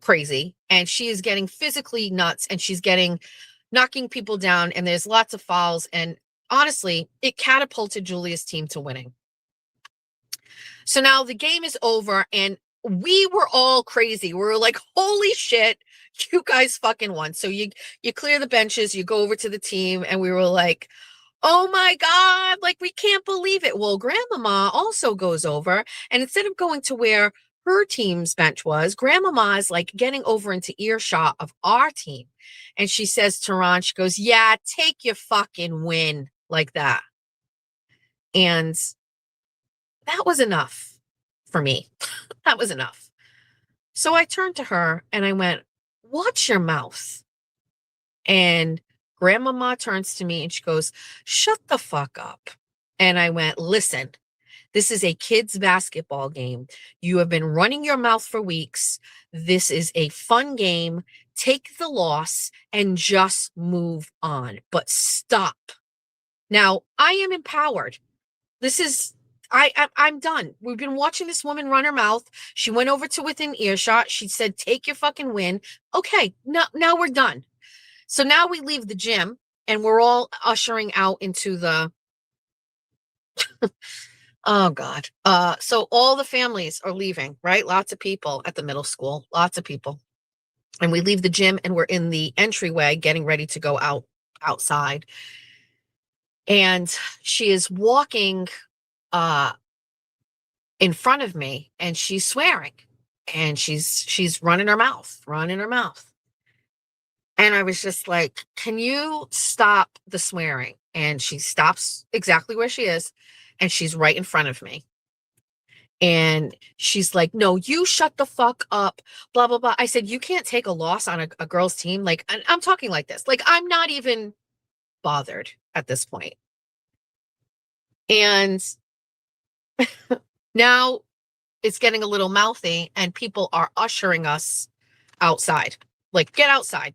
crazy, and she is getting physically nuts, and she's getting knocking people down, and there's lots of fouls, and honestly, it catapulted Julia's team to winning. So now the game is over, and we were all crazy. We were like, holy shit, you guys fucking won. So you clear the benches, you go over to the team, and we were like, oh my God, like, we can't believe it. Well, grandmama also goes over, and instead of going to where her team's bench was, grandmama is like getting over into earshot of our team. And she says to Ron, she goes, yeah, take your fucking win, like that. And that was enough for me. That was enough. So I turned to her and I went, watch your mouth. And grandmama turns to me and she goes, shut the fuck up. And I went, listen, this is a kids' basketball game. You have been running your mouth for weeks. This is a fun game. Take the loss and just move on. But stop. Now, I am empowered. This is, I'm done. We've been watching this woman run her mouth. She went over to within earshot. She said, take your fucking win. Okay, now we're done. So now we leave the gym and we're all ushering out into the, oh God. So all the families are leaving, right? Lots of people at the middle school, lots of people. And we leave the gym and we're in the entryway getting ready to go outside. And she is walking in front of me and she's swearing and she's running her mouth. And I was just like, can you stop the swearing? And she stops exactly where she is and she's right in front of me. And she's like, no, you shut the fuck up, blah, blah, blah. I said, you can't take a loss on a girl's team. Like, I'm talking like this. Like, I'm not even bothered at this point. And now it's getting a little mouthy and people are ushering us outside. Like, get outside.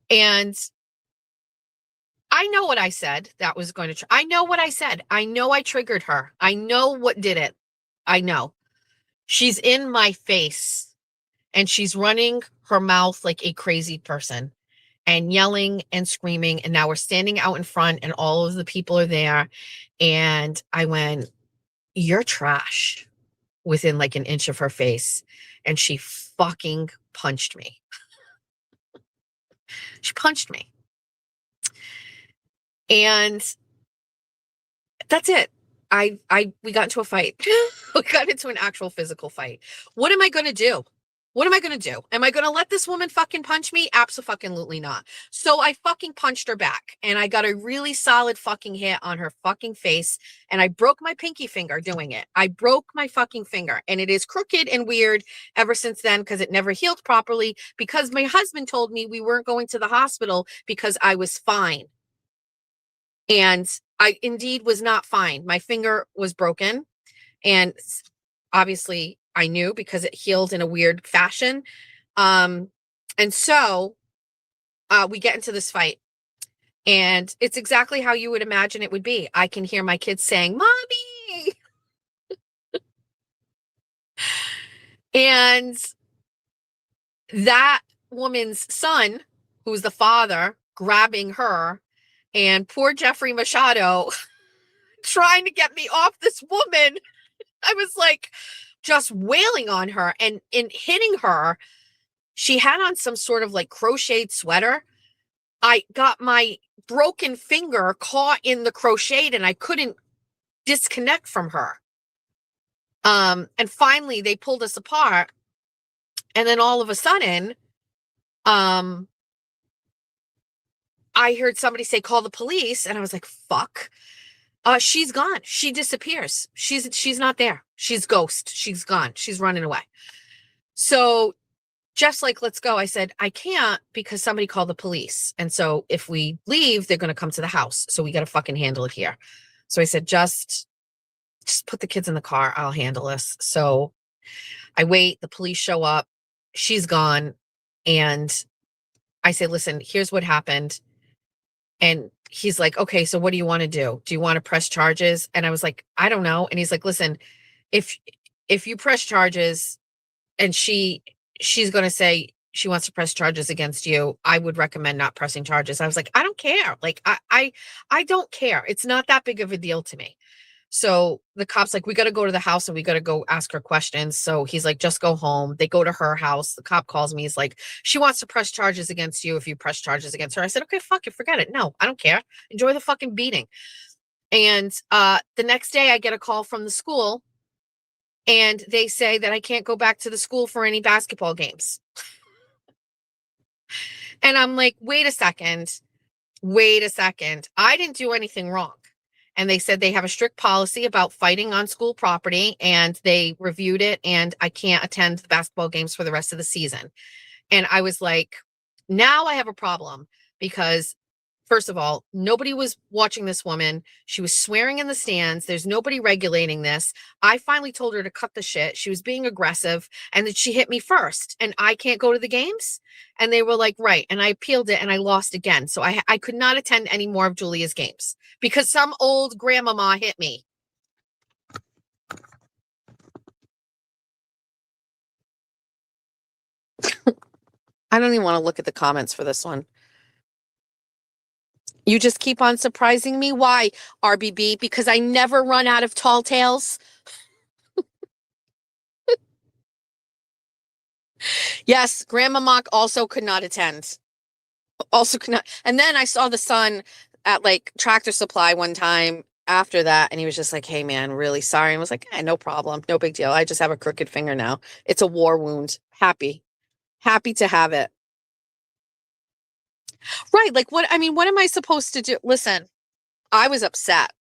And I know what I said that was going to, I know what I said. I know I triggered her. I know what did it. I know. She's in my face and she's running her mouth like a crazy person and yelling and screaming. And now we're standing out in front and all of the people are there. And I went, you're trash, within like an inch of her face. And she fucking punched me. She punched me. And that's it. We got into a fight. We got into an actual physical fight. What am I going to do? Am I going to let this woman fucking punch me? Absolutely not. So I fucking punched her back and I got a really solid fucking hit on her fucking face and I broke my pinky finger doing it. I broke my fucking finger and it is crooked and weird ever since then because it never healed properly because my husband told me we weren't going to the hospital because I was fine. And I indeed was not fine. My finger was broken and obviously I knew because it healed in a weird fashion. And so we get into this fight and it's exactly how you would imagine it would be. I can hear my kids saying, Mommy. And that woman's son, who's the father, grabbing her, and poor Jeffrey Machado trying to get me off this woman. I was like just wailing on her and hitting her. She had on some sort of like crocheted sweater. I got my broken finger caught in the crocheted and I couldn't disconnect from her. And finally they pulled us apart. And then all of a sudden, I heard somebody say, call the police. And I was like, fuck. She's gone. She disappears. She's not there. She's ghost. She's gone. She's running away. So Jeff's like, let's go. I said, I can't because somebody called the police. And so if we leave, they're going to come to the house. So we got to fucking handle it here. So I said, just put the kids in the car. I'll handle this. So I wait, the police show up, she's gone, and I say, listen, here's what happened. And he's like, okay, so what do you want to do? Do you want to press charges? And I was like, I don't know. And he's like, listen, if if you press charges and she's going to say she wants to press charges against you, I would recommend not pressing charges. I was like, I don't care. Like I don't care. It's not that big of a deal to me. So the cop's like, we got to go to the house and we got to go ask her questions. So he's like, just go home. They go to her house. The cop calls me. He's like, she wants to press charges against you if you press charges against her. I said, okay, fuck it, forget it. No, I don't care. Enjoy the fucking beating. And the next day I get a call from the school and they say that I can't go back to the school for any basketball games. And I'm like, wait a second. Wait a second. I didn't do anything wrong. And they said they have a strict policy about fighting on school property and they reviewed it and I can't attend the basketball games for the rest of the season. And I was like, now I have a problem because first of all, nobody was watching this woman. She was swearing in the stands. There's nobody regulating this. I finally told her to cut the shit. She was being aggressive and that she hit me first and I can't go to the games. And they were like, right. And I appealed it and I lost again. So I could not attend any more of Julia's games because some old grandmama hit me. I don't even want to look at the comments for this one. You just keep on surprising me. Why, RBB? Because I never run out of tall tales. Yes, Grandma Mock also could not attend. Also could not. And then I saw the son at like Tractor Supply one time after that, and he was just like, hey, man, really sorry. And I was like, no problem. No big deal. I just have a crooked finger now. It's a war wound. Happy. Happy to have it. Right. Like, what? I mean, what am I supposed to do? Listen, I was upset.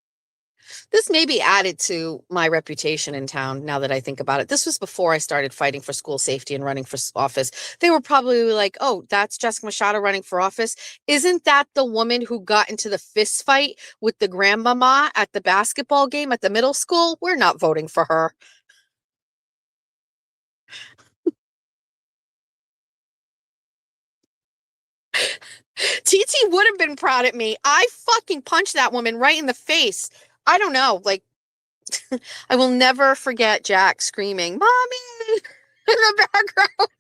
This may be added to my reputation in town now that I think about it. This was before I started fighting for school safety and running for office. They were probably like, oh, that's Jessica Machado running for office. Isn't that the woman who got into the fist fight with the grandmama at the basketball game at the middle school? We're not voting for her. TT would have been proud of me. I fucking punched that woman right in the face. I don't know. Like, I will never forget Jack screaming, Mommy, in the background.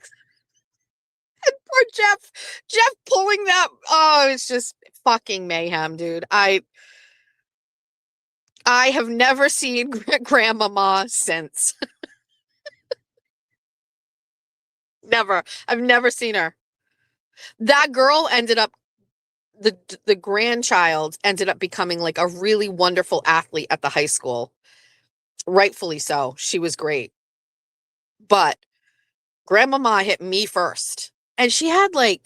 Poor Jeff pulling that. Oh, it's just fucking mayhem, dude. I have never seen Grandmama since. Never. I've never seen her. That girl ended up the grandchild ended up becoming like a really wonderful athlete at the high school. Rightfully so. She was great. But Grandmama hit me first. And she had that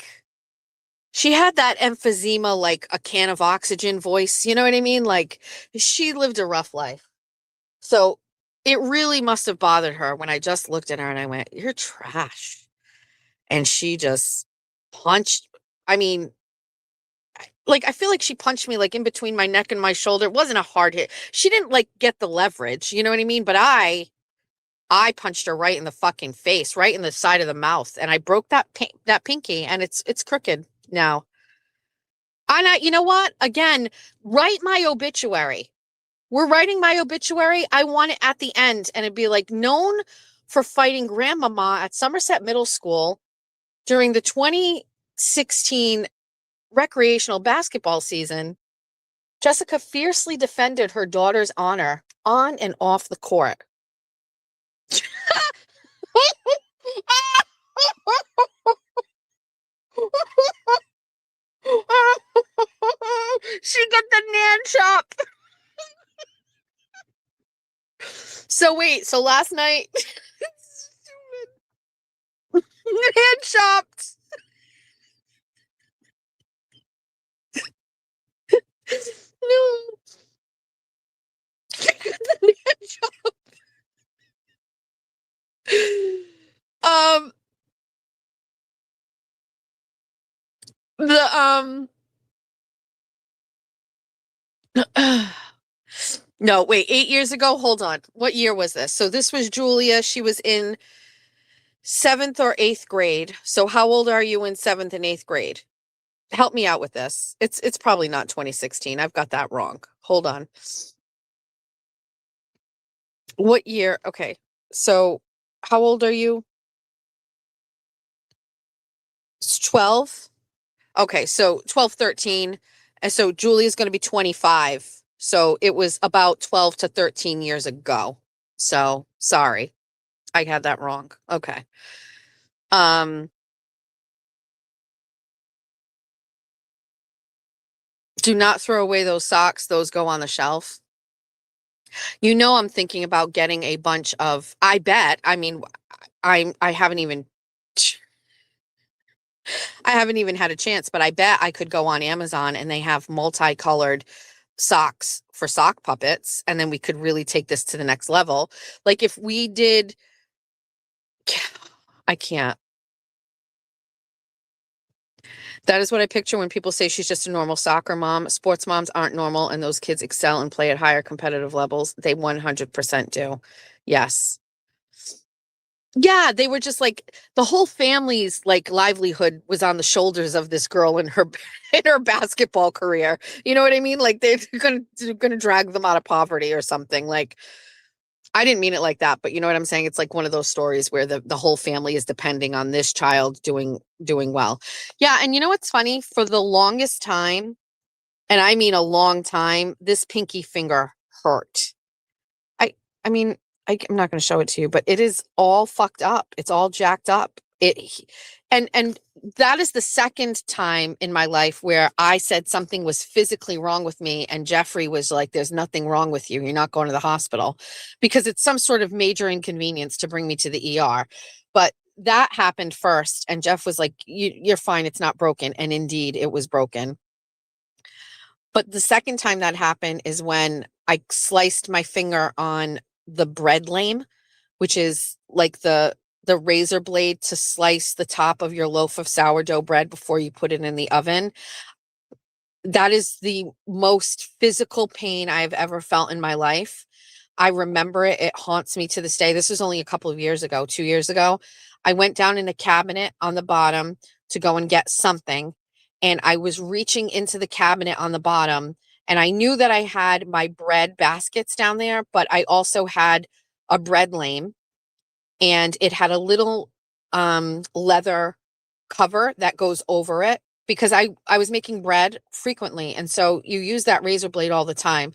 emphysema, like a can of oxygen voice. You know what I mean? Like she lived a rough life. So it really must have bothered her when I just looked at her and I went, you're trash. And she just punched. I mean, like, I feel like she punched me like in between my neck and my shoulder. It wasn't a hard hit. She didn't like get the leverage. You know what I mean? But I punched her right in the fucking face, right in the side of the mouth. And I broke that pinky and it's crooked now. And you know what? Again, write my obituary. We're writing my obituary. I want it at the end. And it'd be like, known for fighting Grandmama at Somerset Middle School during the 2016 recreational basketball season. Jessica fiercely defended her daughter's honor on and off the court. She got the nan chop. So wait, so last night, hand chopped. No. The hand chop. The No, wait, 8 years ago. Hold on. What year was this? So this was Julia. She was in seventh or eighth grade. So how old are you in seventh and eighth grade? Help me out with this. It's probably not 2016. I've got that wrong. Hold on. What year? Okay. So how old are you? It's 12. Okay, so 12, 13. And so Julia's going to be 25. So it was about 12 to 13 years ago. So sorry, I had that wrong. Okay. Um, do not throw away those socks. Those go on the shelf. You know, I'm thinking about getting a bunch of, I bet, I mean, I haven't even I haven't even had a chance, but I bet I could go on Amazon and they have multicolored socks for sock puppets, and then we could really take this to the next level. Like if we did, I can't. That is what I picture when people say she's just a normal soccer mom. Sports moms aren't normal, and those kids excel and play at higher competitive levels. They 100% do. Yes. Yeah, they were just like the whole family's like livelihood was on the shoulders of this girl in her in her basketball career. You know what I mean? Like they're gonna drag them out of poverty or something. Like I didn't mean it like that, but you know what I'm saying? It's like one of those stories where the whole family is depending on this child doing well. Yeah, and you know what's funny? For the longest time, and I mean a long time, this pinky finger hurt. I I mean, I'm not going to show it to you, but it is all fucked up. It's all jacked up. And that is the second time in my life where I said something was physically wrong with me, and Jeffrey was like, "There's nothing wrong with you. You're not going to the hospital," because it's some sort of major inconvenience to bring me to the ER. But that happened first, and Jeff was like, "You're fine. It's not broken." And indeed, it was broken. But the second time that happened is when I sliced my finger on the bread lame, which is like the razor blade to slice the top of your loaf of sourdough bread before you put it in the oven. That is the most physical pain I've ever felt in my life. I remember it. It haunts me to this day. This was only a couple of years ago, 2 years ago. I went down in a cabinet on the bottom to go and get something. And I was reaching into the cabinet on the bottom. And I knew that I had my bread baskets down there, but I also had a bread lame, and it had a little leather cover that goes over it because I was making bread frequently, and so you use that razor blade all the time.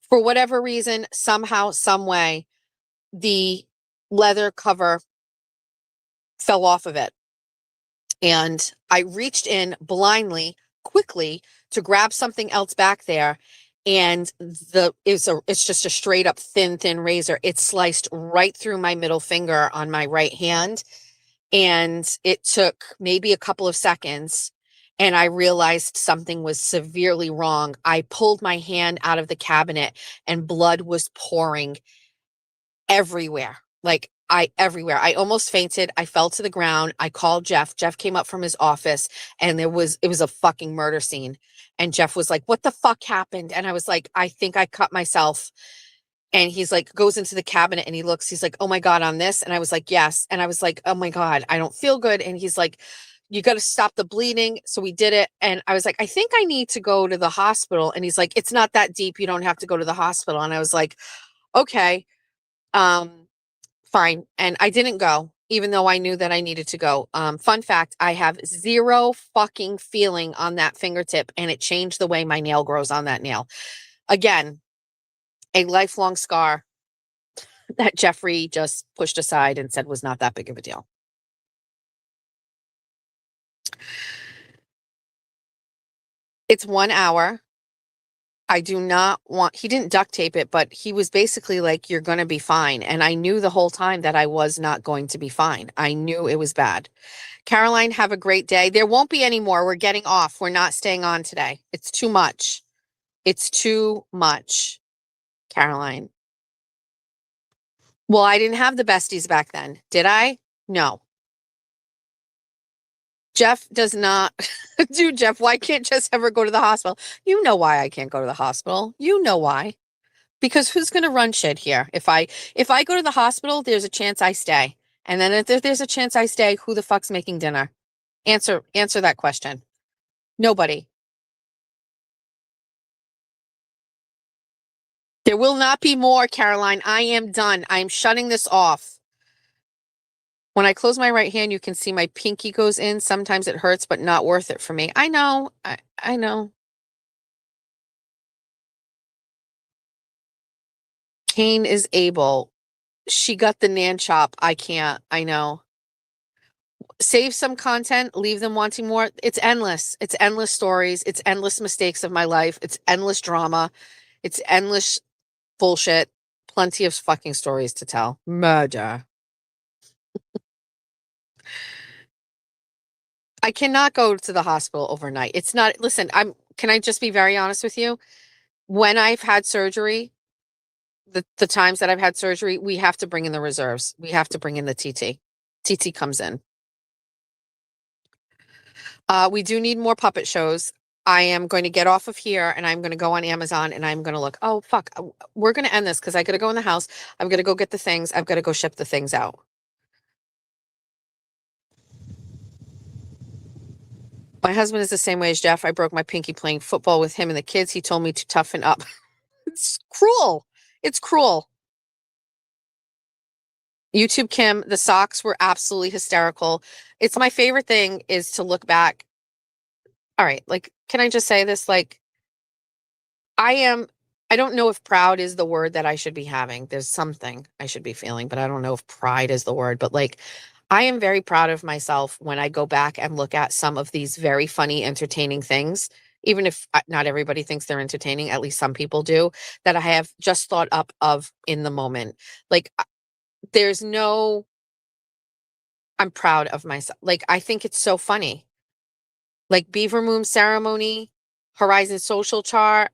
For whatever reason, somehow, some way, the leather cover fell off of it, and I reached in blindly, quickly to grab something else back there, and it's just a straight up thin razor. It sliced right through my middle finger on my right hand, and it took maybe a couple of seconds, and I realized something was severely wrong. I pulled my hand out of the cabinet, and blood was pouring everywhere. Like I everywhere. I almost fainted. I fell to the ground. I called Jeff. Jeff came up from his office, and it was a fucking murder scene. And Jeff was like, "What the fuck happened?" And I was like, "I think I cut myself." And he's like, goes into the cabinet and he looks, he's like, "Oh my God, on this?" And I was like, "Yes." And I was like, "Oh my God, I don't feel good." And he's like, "You got to stop the bleeding." So we did it. And I was like, "I think I need to go to the hospital." And he's like, "It's not that deep. You don't have to go to the hospital." And I was like, "Okay, um, fine." And I didn't go, even though I knew that I needed to go. Fun fact, I have zero fucking feeling on that fingertip, and it changed the way my nail grows on that nail. Again, a lifelong scar that Jeffrey just pushed aside and said was not that big of a deal. It's 1 hour. I do not want, he didn't duct tape it, but he was basically like, "You're going to be fine." And I knew the whole time that I was not going to be fine. I knew it was bad. Caroline, have a great day. There won't be any more. We're getting off. We're not staying on today. It's too much. It's too much, Caroline. Well, I didn't have the besties back then, did I? No. Jeff does not. Dude, Jeff, why can't Jess ever go to the hospital? You know why I can't go to the hospital. You know why. Because who's going to run shit here? If I go to the hospital, there's a chance I stay. And then if there's a chance I stay, who the fuck's making dinner? Answer that question. Nobody. There will not be more, Caroline. I am done. I am shutting this off. When I close my right hand, you can see my pinky goes in. Sometimes it hurts, but not worth it for me. I know. I know. Kane is able. She got the Nan chop. I can't. I know. Save some content, leave them wanting more. It's endless. It's endless stories. It's endless mistakes of my life. It's endless drama. It's endless bullshit. Plenty of fucking stories to tell. Murder. I cannot go to the hospital overnight. It's not, listen, can I just be very honest with you? When I've had surgery, the times that I've had surgery, we have to bring in the reserves. We have to bring in the TT. TT comes in. We do need more puppet shows. I am going to get off of here and I'm going to go on Amazon and I'm going to look. Oh, fuck. We're going to end this because I got to go in the house. I'm going to go get the things. I've got to go ship the things out. My husband is the same way as Jeff. I broke my pinky playing football with him and the kids. He told me to toughen up. It's cruel. It's cruel. YouTube Kim, the socks were absolutely hysterical. It's my favorite thing is to look back. All right, like, can I just say this? Like, I don't know if proud is the word that I should be having. There's something I should be feeling, but I don't know if pride is the word. But like, I am very proud of myself when I go back and look at some of these very funny, entertaining things, even if not everybody thinks they're entertaining, at least some people do, that I have just thought up of in the moment. Like, there's no, I'm proud of myself. Like, I think it's so funny. Like Beaver Moon Ceremony, Horizon Social Chart,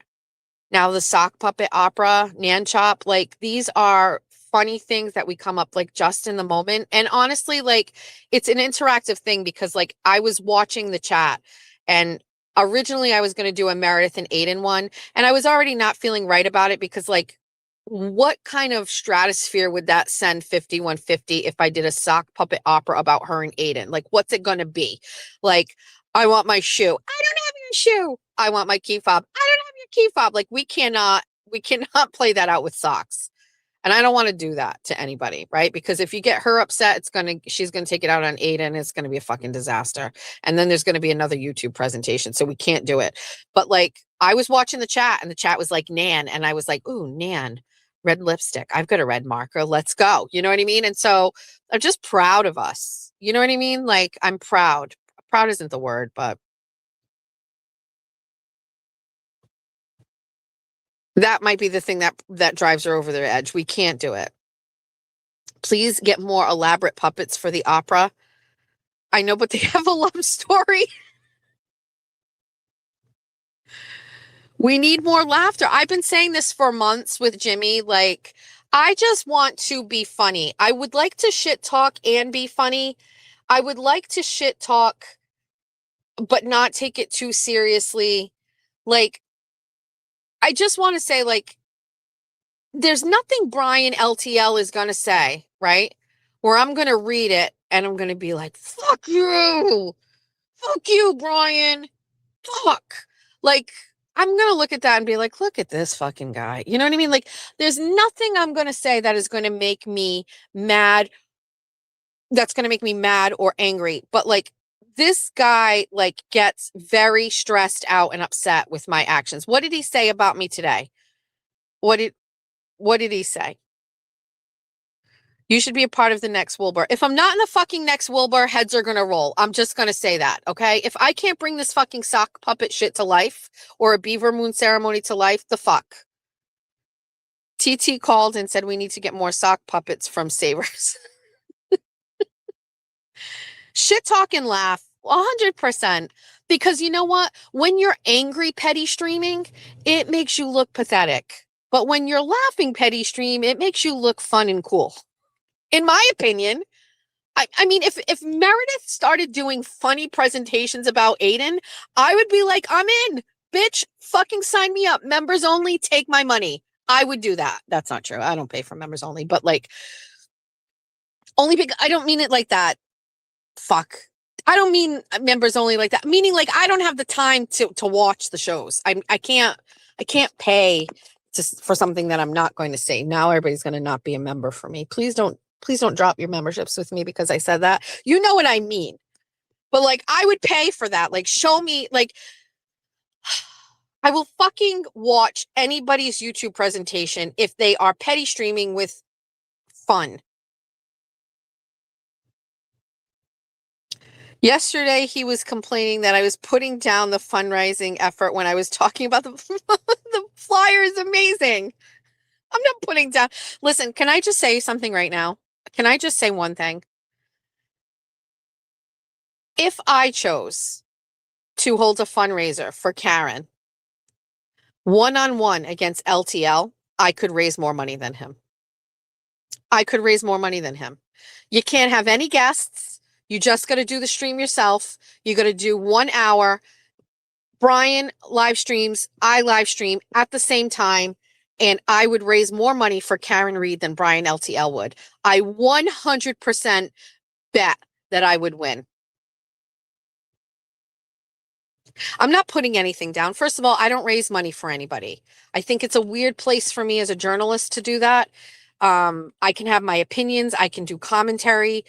now the Sock Puppet Opera, Nan Chop, like these are funny things that we come up like just in the moment. And honestly, like it's an interactive thing because like I was watching the chat and originally I was going to do a Meredith and Aiden one and I was already not feeling right about it because like what kind of stratosphere would that send 5150 if I did a sock puppet opera about her and Aiden? Like what's it going to be? Like I want my shoe. I don't have your shoe. I want my key fob. I don't have your key fob. Like we cannot play that out with socks. And I don't want to do that to anybody, right? Because if you get her upset, she's gonna take it out on Aiden. It's gonna be a fucking disaster. And then there's gonna be another YouTube presentation. So we can't do it. But like I was watching the chat and the chat was like Nan. And I was like, ooh, Nan, red lipstick. I've got a red marker. Let's go. You know what I mean? And so I'm just proud of us. You know what I mean? Like I'm proud. Proud isn't the word, but that might be the thing that drives her over the edge. We can't do it. Please get more elaborate puppets for the opera. I know, but they have a love story. We need more laughter. I've been saying this for months with Jimmy. Like, I just want to be funny. I would like to shit talk and be funny. I would like to shit talk, but not take it too seriously. Like, I just want to say, like, there's nothing Brian LTL is going to say, right? Where I'm going to read it and I'm going to be like, fuck you. Fuck you, Brian. Fuck. Like, I'm going to look at that and be like, look at this fucking guy. You know what I mean? Like, there's nothing I'm going to say that is going to make me mad. That's going to make me mad or angry. But like, this guy like gets very stressed out and upset with my actions. What did he say about me today? What did he say? You should be a part of the next Wilbur. If I'm not in the fucking next Wilbur, heads are going to roll. I'm just going to say that, okay? If I can't bring this fucking sock puppet shit to life or a Beaver Moon Ceremony to life, the fuck. TT called and said we need to get more sock puppets from Savers. Shit talk and laugh, 100%. Because you know what? When you're angry petty streaming, it makes you look pathetic. But when you're laughing petty stream, it makes you look fun and cool. In my opinion, I mean, if Meredith started doing funny presentations about Aiden, I would be like, I'm in, bitch, fucking sign me up. Members only, take my money. I would do that. That's not true. I don't pay for members only, but like only because I don't mean it like that. Fuck. I don't mean members only like that. Meaning like I don't have the time to watch the shows. I can't pay for something that I'm not going to see. Now everybody's going to not be a member for me. Please don't drop your memberships with me because I said that. You know what I mean. But like I would pay for that. Like show me like I will fucking watch anybody's YouTube presentation if they are petty streaming with fun. Yesterday, he was complaining that I was putting down the fundraising effort when I was talking about the flyer is amazing. I'm not putting down. Listen, can I just say something right now? Can I just say one thing? If I chose to hold a fundraiser for Karen, one-on-one against LTL, I could raise more money than him. I could raise more money than him. You can't have any guests. You just got to do the stream yourself. You got to do 1 hour. Brian live streams, I live stream at the same time, and I would raise more money for Karen Read than Brian LTL would. I 100% bet that I would win. I'm not putting anything down. First of all, I don't raise money for anybody. I think it's a weird place for me as a journalist to do that. I can have my opinions. I can do commentary,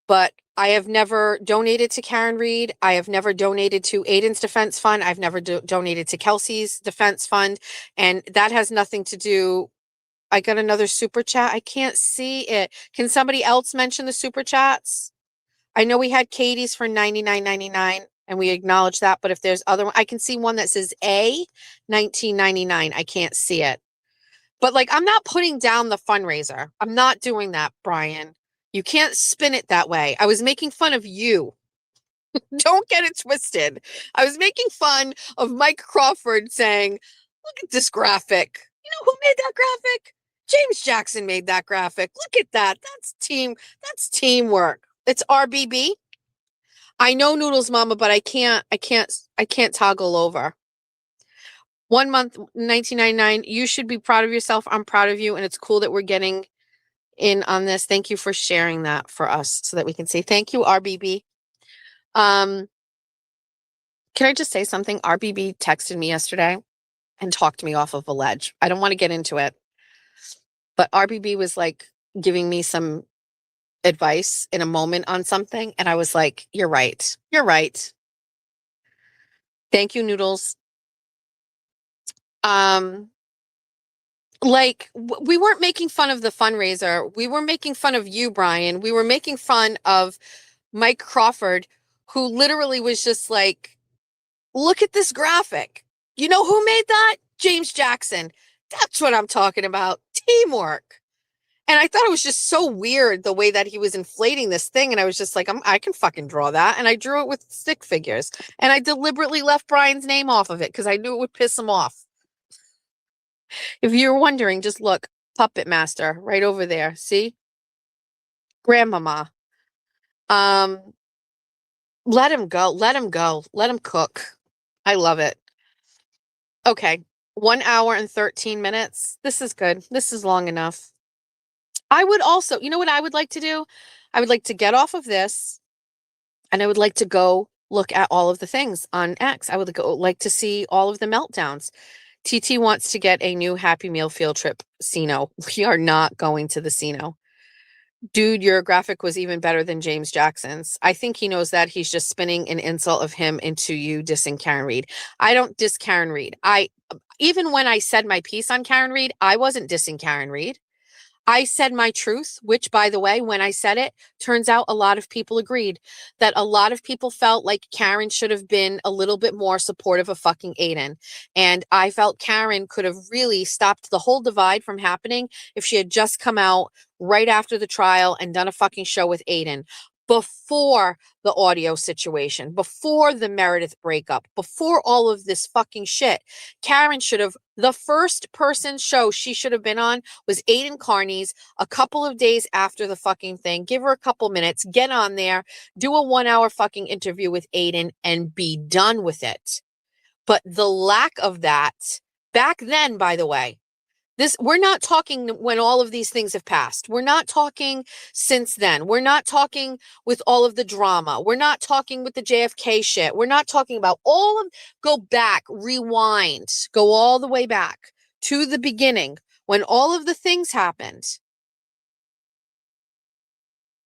but I have never donated to Karen Read. I have never donated to Aiden's defense fund. I've never donated to Kelsey's defense fund. And that has nothing to do. I got another super chat. I can't see it. Can somebody else mention the super chats? I know we had Katie's for $99.99 and we acknowledge that. But if there's other one, I can see one that says A $19.99. I can't see it. But like, I'm not putting down the fundraiser. I'm not doing that, Brian. You can't spin it that way. I was making fun of you. Don't get it twisted. I was making fun of Mike Crawford saying, look at this graphic. You know who made that graphic? James Jackson made that graphic. Look at that. That's teamwork. It's RBB. I know Noodles Mama, but I can't toggle over. 1 month, $19.99. You should be proud of yourself. I'm proud of you. And it's cool that we're getting in on this. Thank you for sharing that for us so that we can say thank you, RBB. Can I just say something? RBB texted me yesterday and talked me off of a ledge. I don't want to get into it, but RBB was like giving me some advice in a moment on something. And I was like, you're right. You're right. Thank you, Noodles. Like we weren't making fun of the fundraiser. We were making fun of you, Brian. We were making fun of Mike Crawford, who literally was just like, look at this graphic. You know who made that? James Jackson. That's what I'm talking about. Teamwork. And I thought it was just so weird the way that he was inflating this thing. And I was just like, I can fucking draw that. And I drew it with stick figures. And I deliberately left Brian's name off of it because I knew it would piss him off. If you're wondering, just look, Puppet Master right over there. See? Grandmama. Let him go. Let him go. Let him cook. I love it. Okay. 1 hour and 13 minutes. This is good. This is long enough. I would also, you know what I would like to do? I would like to get off of this and I would like to go look at all of the things on X. I would like to see all of the meltdowns. TT wants to get a new Happy Meal field trip. Sino. We are not going to the Sino. Dude, your graphic was even better than James Jackson's. I think he knows that. He's just spinning an insult of him into you dissing Karen Read. I don't diss Karen Read. Even when I said my piece on Karen Read, I wasn't dissing Karen Read. I said my truth, which, by the way, when I said it, turns out a lot of people agreed that a lot of people felt like Karen should have been a little bit more supportive of fucking Aiden. And I felt Karen could have really stopped the whole divide from happening if she had just come out right after the trial and done a fucking show with Aiden before the audio situation, before the Meredith breakup, before all of this fucking shit. Karen should have, the first person show she should have been on was Aiden Carney's a couple of days after the fucking thing. Give her a couple minutes, get on there, do a 1 hour fucking interview with Aiden and be done with it. But the lack of that back then, by the way, We're not talking when all of these things have passed. We're not talking since then. We're not talking with all of the drama. We're not talking with the JFK shit. We're not talking about go back, rewind, go all the way back to the beginning when all of the things happened.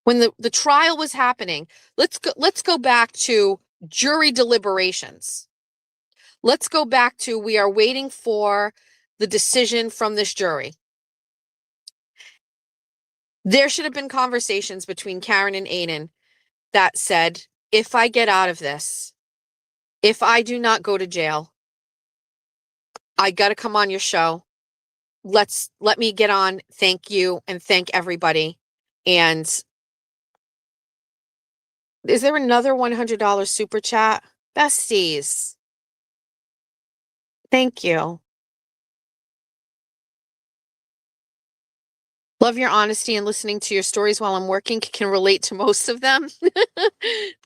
When the trial was happening, let's go back to jury deliberations. Let's go back to, we are waiting for the decision from this jury. There should have been conversations between Karen and Aiden that said, if I get out of this, if I do not go to jail, I got to come on your show. Let me get on. Thank you. And thank everybody. And is there another $100 super chat? Besties. Thank you. Love your honesty, and listening to your stories while I'm working. Can relate to most of them.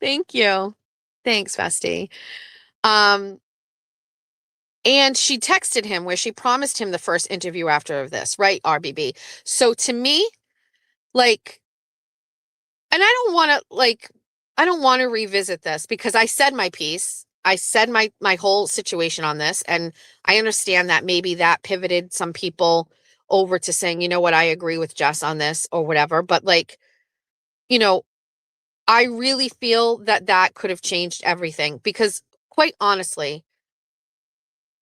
Thank you. Thanks, Bestie. And she texted him where she promised him the first interview after this, right, RBB? So to me, like, and I don't want to revisit this because I said my piece. I said my whole situation on this, and I understand that maybe that pivoted some people over to saying, you know what, I agree with Jess on this or whatever. But like, you know, I really feel that could have changed everything because, quite honestly,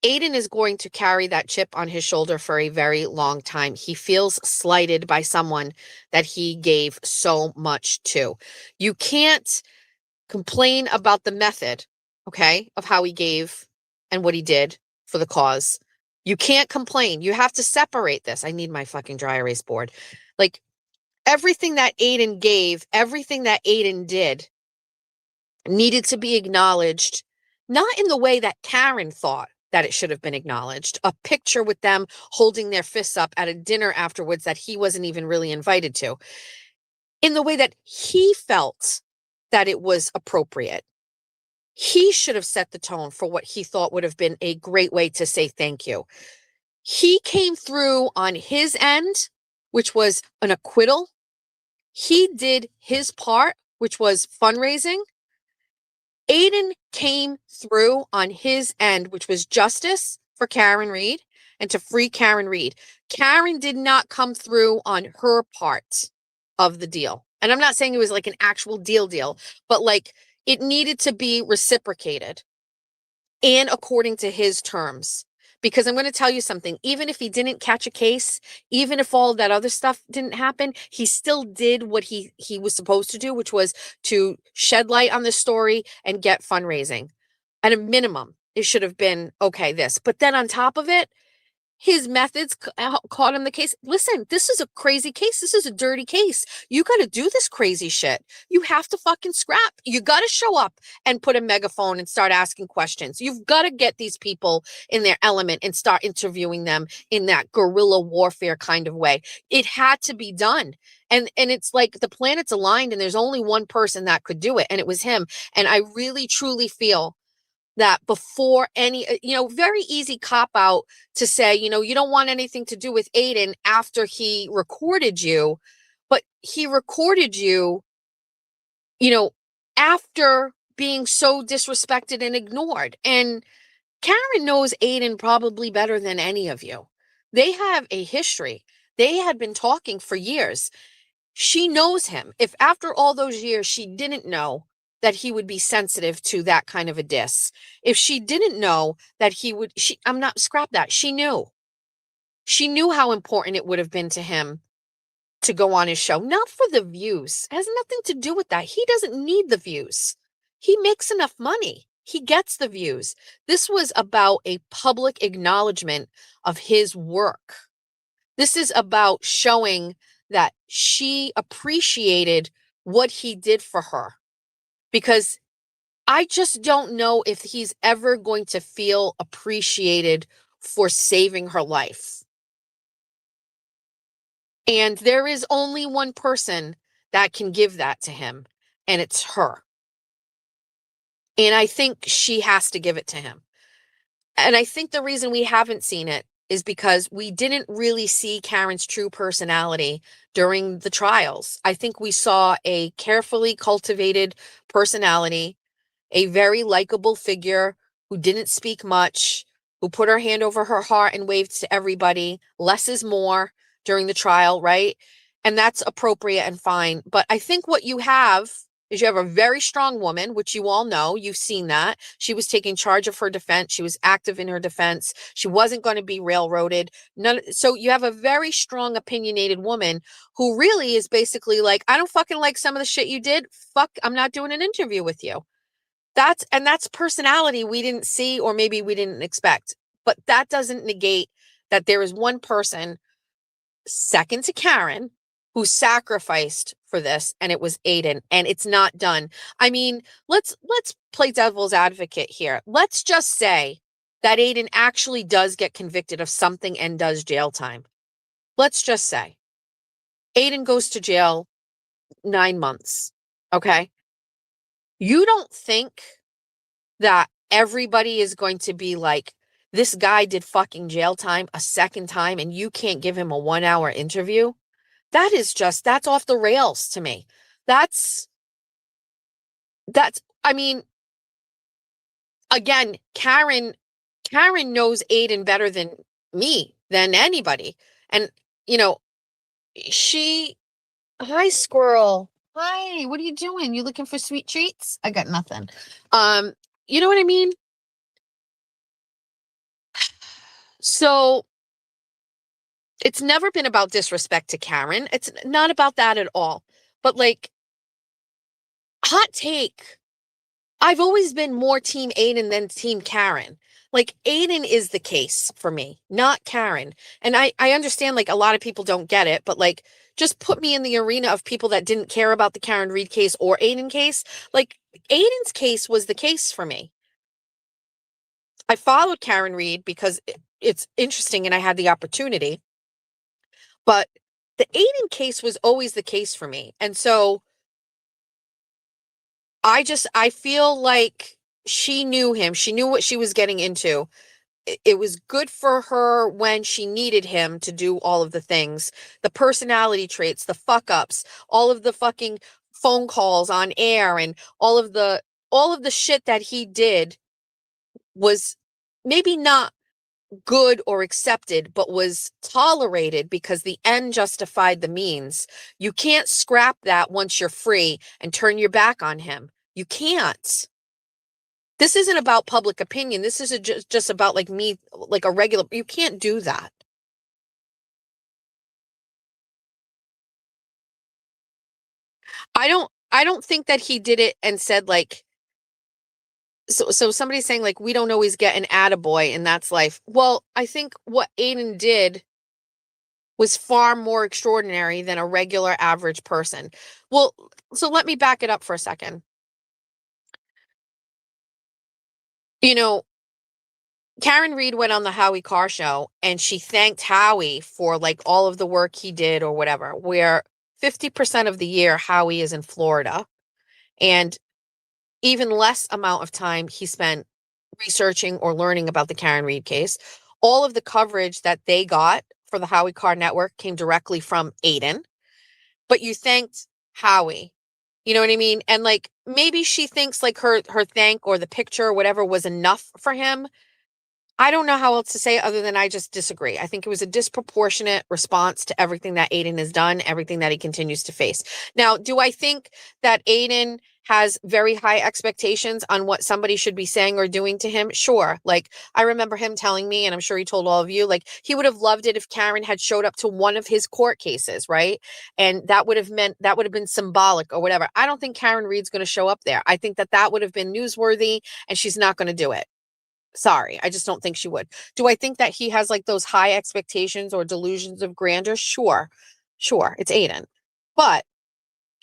Aiden is going to carry that chip on his shoulder for a very long time. He feels slighted by someone that he gave so much to. You can't complain about the method, okay, of how he gave and what he did for the cause. You can't complain. You have to separate this. I need my fucking dry erase board. Like, everything that Aiden gave, everything that Aiden did needed to be acknowledged, not in the way that Karen thought that it should have been acknowledged. A picture with them holding their fists up at a dinner afterwards that he wasn't even really invited to. In the way that he felt that it was appropriate. He should have set the tone for what he thought would have been a great way to say thank you. He came through on his end, which was an acquittal. He did his part, which was fundraising. Aiden came through on his end, which was justice for Karen Read and to free Karen Read. Karen did not come through on her part of the deal. And I'm not saying it was like an actual deal, but like it needed to be reciprocated and according to his terms. Because I'm going to tell you something, even if he didn't catch a case, even if all of that other stuff didn't happen, he still did what he was supposed to do, which was to shed light on this story and get fundraising. At a minimum, it should have been, okay, this. But then on top of it, his methods caught him the case. Listen, this is a crazy case. This is a dirty case. You got to do this crazy shit. You have to fucking scrap. You got to show up and put a megaphone and start asking questions. You've got to get these people in their element and start interviewing them in that guerrilla warfare kind of way. It had to be done. And it's like the planets aligned and there's only one person that could do it. And it was him. And I really, truly feel that before any, very easy cop out to say, you don't want anything to do with Aiden after he recorded you, but he recorded you, after being so disrespected and ignored. And Karen knows Aiden probably better than any of you. They have a history. They had been talking for years. She knows him. If after all those years she didn't know that he would be sensitive to that kind of a diss, if she didn't know that scrap that. She knew. She knew how important it would have been to him to go on his show, not for the views. It has nothing to do with that. He doesn't need the views. He makes enough money. He gets the views. This was about a public acknowledgement of his work. This is about showing that she appreciated what he did for her. Because I just don't know if he's ever going to feel appreciated for saving her life. And there is only one person that can give that to him, and it's her. And I think she has to give it to him. And I think the reason we haven't seen it is because we didn't really see Karen's true personality during the trials. I think we saw a carefully cultivated personality, a very likable figure who didn't speak much, who put her hand over her heart and waved to everybody. Less is more during the trial, right? And that's appropriate and fine. But I think what you have is you have a very strong woman, which you all know. You've seen that. She was taking charge of her defense. She was active in her defense. She wasn't going to be railroaded. So you have a very strong, opinionated woman who really is basically like, I don't fucking like some of the shit you did. Fuck, I'm not doing an interview with you. That's personality we didn't see, or maybe we didn't expect. But that doesn't negate that there is one person second to Karen who sacrificed for this, and it was Aiden, and it's not done. I mean, let's play devil's advocate here. Let's just say that Aiden actually does get convicted of something and does jail time. Let's just say Aiden goes to jail 9 months. Okay. You don't think that everybody is going to be like, this guy did fucking jail time a second time and you can't give him a 1-hour interview? That's off the rails to me. I mean, again, Karen knows Aiden better than me, than anybody. And, you know, hi, squirrel. Hi, what are you doing? You looking for sweet treats? I got nothing. You know what I mean? So it's never been about disrespect to Karen. It's not about that at all. But like, hot take. I've always been more team Aiden than team Karen. Like, Aiden is the case for me, not Karen. And I understand like a lot of people don't get it, but like, just put me in the arena of people that didn't care about the Karen Read case or Aiden case. Like, Aiden's case was the case for me. I followed Karen Read because it's interesting and I had the opportunity. But the Aiden case was always the case for me. And so I feel like she knew him. She knew what she was getting into. It was good for her when she needed him to do all of the things, the personality traits, the fuck ups, all of the fucking phone calls on air, and all of the shit that he did was maybe not good or accepted, but was tolerated because the end justified the means. You can't scrap that once you're free and turn your back on him. You can't. This isn't about public opinion. This is just about like me, like a regular. You can't do that. I don't think that he did it and said like, so somebody's saying like, we don't always get an attaboy and that's life. Well, I think what Aiden did was far more extraordinary than a regular average person. Well, so let me back it up for a second. You know, Karen Read went on the Howie Carr show and she thanked Howie for like all of the work he did or whatever, where 50% of the year Howie is in Florida and even less amount of time he spent researching or learning about the Karen Read case. All of the coverage that they got for the Howie Carr network came directly from Aiden, but you thanked Howie. You know what I mean? And like, maybe she thinks like her thank or the picture or whatever was enough for him. I don't know how else to say it other than I just disagree. I think it was a disproportionate response to everything that Aiden has done, everything that he continues to face. Now, do I think that Aiden has very high expectations on what somebody should be saying or doing to him? Sure. Like, I remember him telling me, and I'm sure he told all of you, like, he would have loved it if Karen had showed up to one of his court cases, right? And that would have been symbolic or whatever. I don't think Karen Read's going to show up there. I think that would have been newsworthy, and she's not going to do it. Sorry, I just don't think she would. Do I think that he has like those high expectations or delusions of grandeur? Sure. It's Aiden. But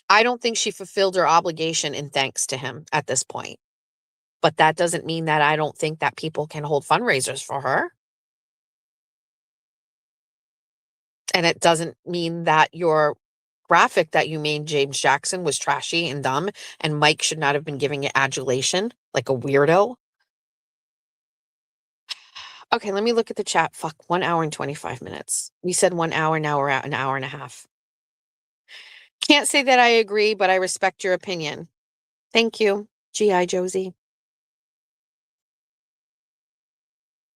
I don't think she fulfilled her obligation in thanks to him at this point. But that doesn't mean that I don't think that people can hold fundraisers for her. And it doesn't mean that your graphic that you made James Jackson was trashy and dumb and Mike should not have been giving it adulation like a weirdo. Okay, let me look at the chat. Fuck, 1 hour and 25 minutes. We said 1 hour, now we're at an hour and a half. Can't say that I agree, but I respect your opinion. Thank you, G.I. Josie.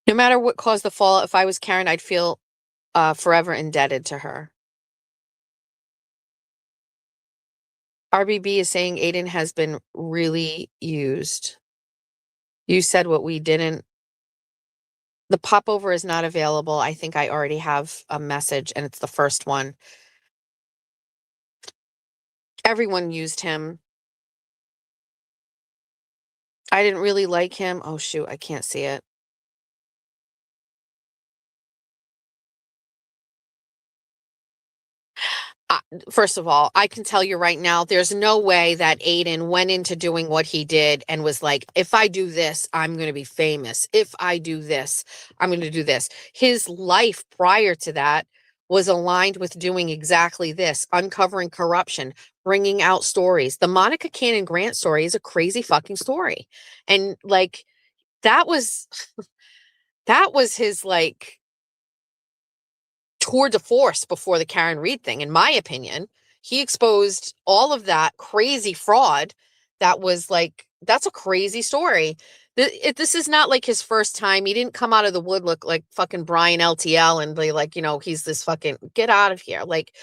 No matter what caused the fall, if I was Karen, I'd feel forever indebted to her. RBB is saying Aiden has been really used. You said what we didn't. The popover is not available. I think I already have a message and it's the first one. Everyone used him. I didn't really like him. Oh, shoot. I can't see it. First of all, I can tell you right now, there's no way that Aiden went into doing what he did and was like, if I do this, I'm going to be famous. If I do this, I'm going to do this. His life prior to that was aligned with doing exactly this, uncovering corruption, bringing out stories. The Monica Cannon Grant story is a crazy fucking story. And like, that was his like tour de force before the Karen Reed thing, in my opinion. He exposed all of that crazy fraud that was like, that's a crazy story. This is not like his first time. He didn't come out of the wood look like fucking Brian LTL and be like, he's this fucking, get out of here. Like,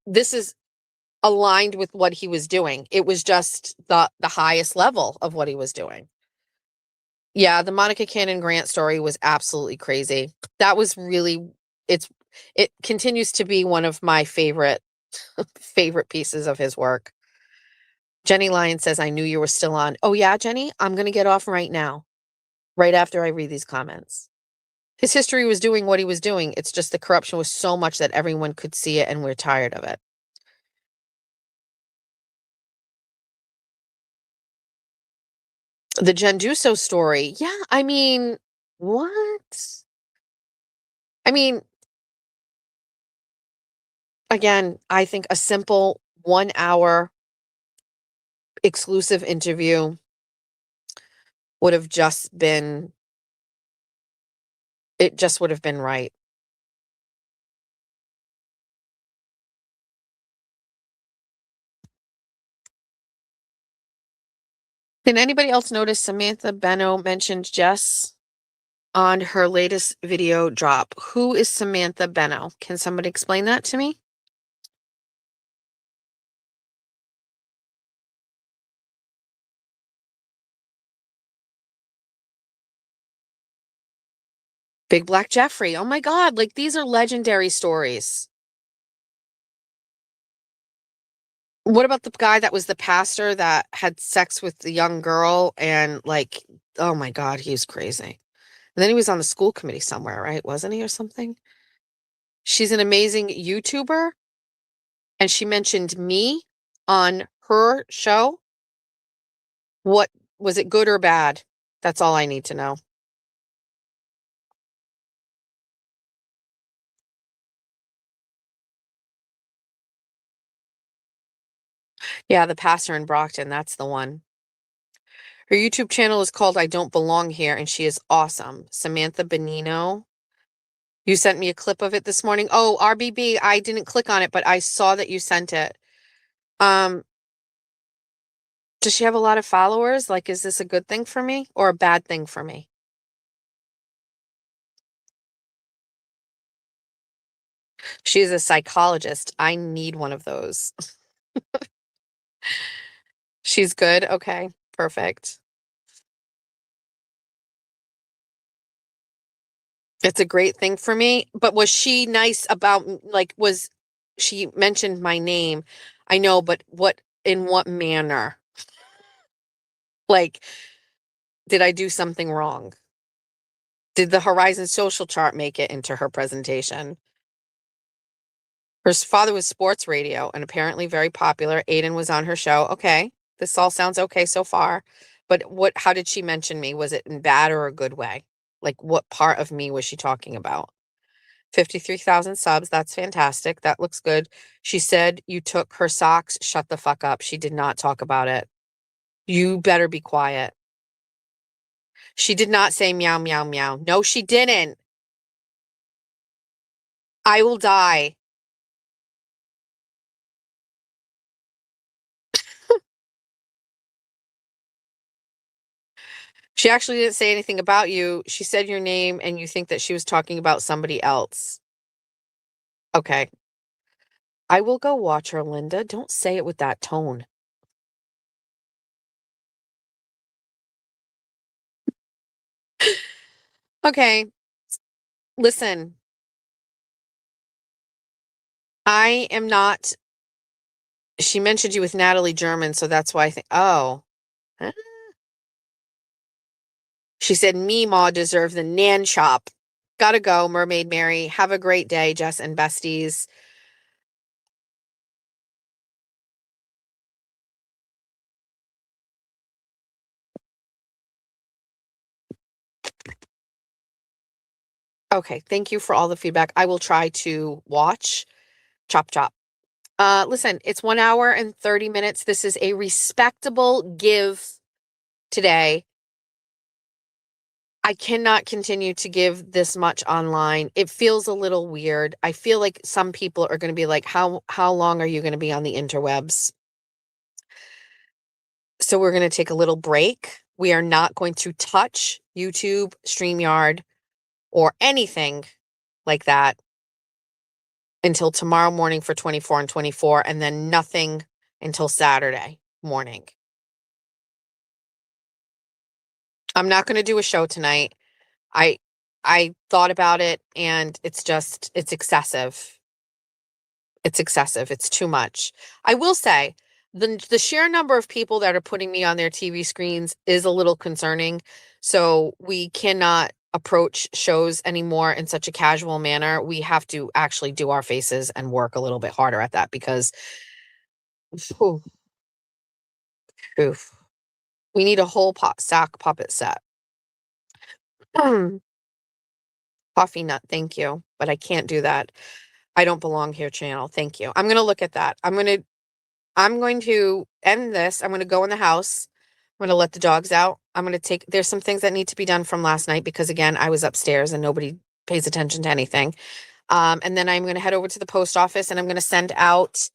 this is aligned with what he was doing. It was just the highest level of what he was doing. Yeah, the Monica Cannon Grant story was absolutely crazy. That was really, it continues to be one of my favorite pieces of his work. Jenny Lyon says, I knew you were still on. Oh yeah, Jenny, I'm going to get off right now, right after I read these comments. His history was doing what he was doing. It's just the corruption was so much that everyone could see it and we're tired of it. The Jen Duso story. Yeah, I mean, what? I mean, again, I think a simple 1 hour exclusive interview would have just been, it just would have been right. Did anybody else notice Samantha Beno mentioned Jess on her latest video drop? Who is Samantha Beno? Can somebody explain that to me? Big Black Jeffrey. Oh my God, like these are legendary stories. What about the guy that was the pastor that had sex with the young girl and like, oh my God, he was crazy. And then he was on the school committee somewhere, right? Wasn't he, or something? She's an amazing YouTuber. And she mentioned me on her show. What was it, good or bad? That's all I need to know. Yeah, the pastor in Brockton, that's the one. Her YouTube channel is called I Don't Belong Here, and she is awesome. Samantha Benino. You sent me a clip of it this morning. Oh, RBB, I didn't click on it, but I saw that you sent it. Does she have a lot of followers? Like, is this a good thing for me or a bad thing for me? She's a psychologist. I need one of those. She's good. Okay, perfect. It's a great thing for me. But was she nice about, like, was she mentioned my name? I know, but in what manner? Like, did I do something wrong? Did the Horizon Social chart make it into her presentation? Her father was sports radio and apparently very popular. Aiden was on her show. Okay, this all sounds okay so far. But how did she mention me? Was it in bad or a good way? Like, what part of me was she talking about? 53,000 subs. That's fantastic. That looks good. She said you took her socks. Shut the fuck up. She did not talk about it. You better be quiet. She did not say meow, meow, meow. No, she didn't. I will die. She actually didn't say anything about you. She said your name and you think that she was talking about somebody else. Okay. I will go watch her, Linda. Don't say it with that tone. Okay. Listen, I am not. She mentioned you with Natalie German, so that's why I think, oh. Huh? She said, me, Ma, deserve the Nan chop. Gotta go, Mermaid Mary. Have a great day, Jess and besties. Okay, thank you for all the feedback. I will try to watch. Chop chop. Listen, it's 1 hour and 30 minutes. This is a respectable give today. I cannot continue to give this much online. It feels a little weird. I feel like some people are going to be like, how long are you going to be on the interwebs? So we're going to take a little break. We are not going to touch YouTube, StreamYard, or anything like that until tomorrow morning for 24 and 24, and then nothing until Saturday morning. I'm not going to do a show tonight. I I thought about it and it's excessive. It's excessive. It's too much. I will say the sheer number of people that are putting me on their TV screens is a little concerning. So we cannot approach shows anymore in such a casual manner. We have to actually do our faces and work a little bit harder at that because oof, oof. We need a whole sack puppet set. Coffee nut, thank you. But I can't do that. I don't belong here, channel. Thank you. I'm gonna look at that. I'm going to end this. I'm gonna go in the house. I'm gonna let the dogs out. There's some things that need to be done from last night because again, I was upstairs and nobody pays attention to anything. And then I'm gonna head over to the post office and I'm gonna send out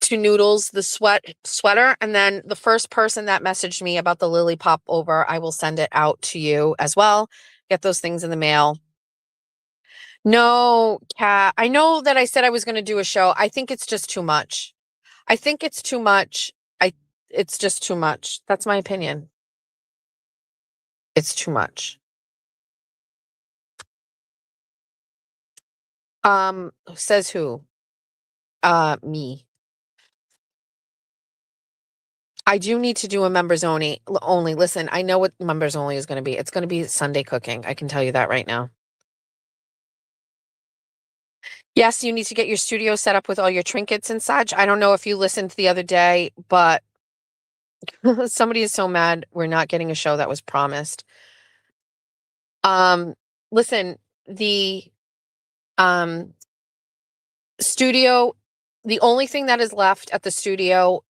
to Noodles the sweater. And then the first person that messaged me about the Lily Pop over, I will send it out to you as well. Get those things in the mail. No, Kat, I know that I said I was going to do a show. I think it's just too much. I think it's too much. It's just too much. That's my opinion. It's too much. Says who? Me. I do need to do a members only. Listen, I know what members only is going to be. It's going to be Sunday cooking. I can tell you that right now. Yes, you need to get your studio set up with all your trinkets and such. I don't know if you listened the other day, but somebody is so mad we're not getting a show that was promised. Listen, the studio, the only thing that is left at the studio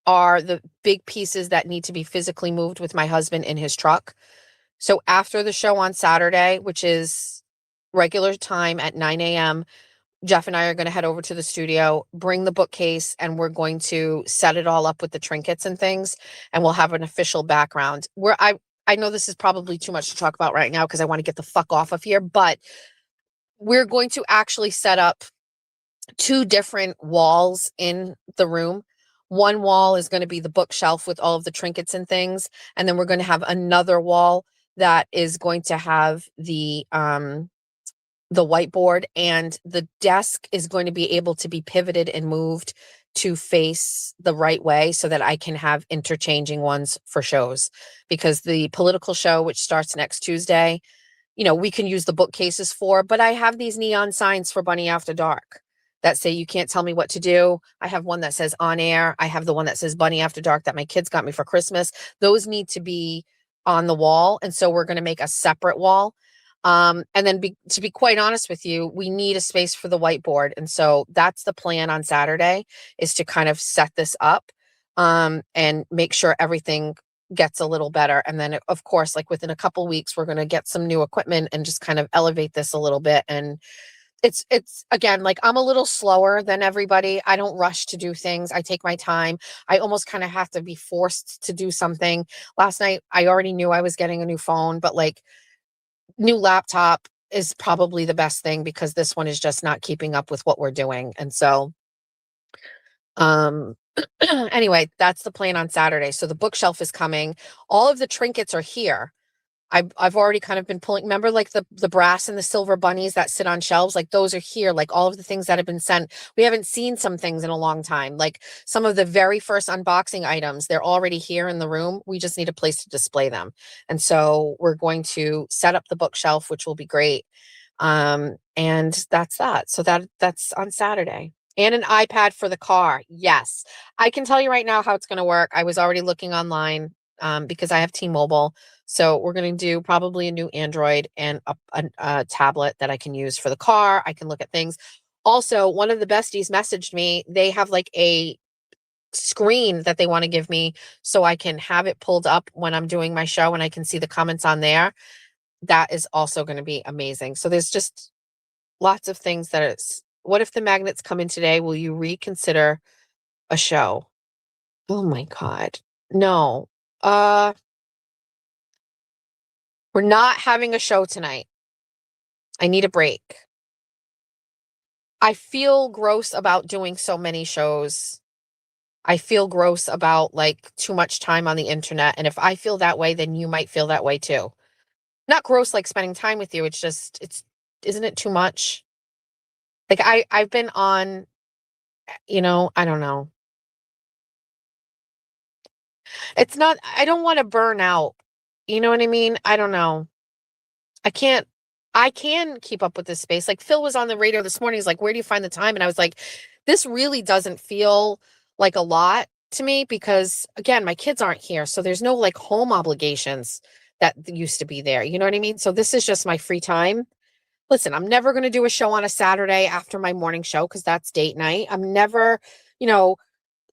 are the big pieces that need to be physically moved with my husband in his truck. So after the show on Saturday, which is regular time at 9 a.m., Jeff and I are going to head over to the studio, bring the bookcase, and we're going to set it all up with the trinkets and things, and we'll have an official background. I know this is probably too much to talk about right now because I want to get the fuck off of here, but we're going to actually set up 2 different walls in the room. One wall is going to be the bookshelf with all of the trinkets and things, and then we're going to have another wall that is going to have the whiteboard, and the desk is going to be able to be pivoted and moved to face the right way so that I can have interchanging ones for shows. Because the political show, which starts next Tuesday, we can use the bookcases for, but I have these neon signs for Bunny After Dark that say, you can't tell me what to do. I have one that says on air. I have the one that says Bunny After Dark that my kids got me for Christmas. Those need to be on the wall. And so we're going to make a separate wall. And then to be quite honest with you, we need a space for the whiteboard. And so that's the plan on Saturday, is to kind of set this up, and make sure everything gets a little better. And then of course, like within a couple weeks, we're going to get some new equipment and just kind of elevate this a little bit. And it's again, like I'm a little slower than everybody. I don't rush to do things. I take my time. I almost kind of have to be forced to do something. Last night, I already knew I was getting a new phone, but like new laptop is probably the best thing because this one is just not keeping up with what we're doing. And so, anyway, that's the plan on Saturday. So the bookshelf is coming. All of the trinkets are here. I've already kind of been pulling, remember like the brass and the silver bunnies that sit on shelves, like those are here, like all of the things that have been sent. We haven't seen some things in a long time, like some of the very first unboxing items, they're already here in the room. We just need a place to display them. And so we're going to set up the bookshelf, which will be great. And that's that. So that's on Saturday. And an iPad for the car. Yes. I can tell you right now how it's going to work. I was already looking online because I have T-Mobile. So we're going to do probably a new Android and a tablet that I can use for the car. I can look at things. Also, one of the besties messaged me. They have like a screen that they want to give me so I can have it pulled up when I'm doing my show and I can see the comments on there. That is also going to be amazing. So there's just lots of things that it's, what if the magnets come in today? Will you reconsider a show? Oh my God. No. We're not having a show tonight. I need a break. I feel gross about doing so many shows. I feel gross about like too much time on the internet. And if I feel that way, then you might feel that way too. Not gross like spending time with you. It's just, isn't it too much? Like I've been on, I don't know. It's not, I don't want to burn out. You know what I mean? I don't know. I can't, I can keep up with this space. Like Phil was on the radio this morning. He's like, where do you find the time? And I was like, this really doesn't feel like a lot to me because again, my kids aren't here. So there's no like home obligations that used to be there. You know what I mean? So this is just my free time. Listen, I'm never going to do a show on a Saturday after my morning show because that's date night. I'm never, you know,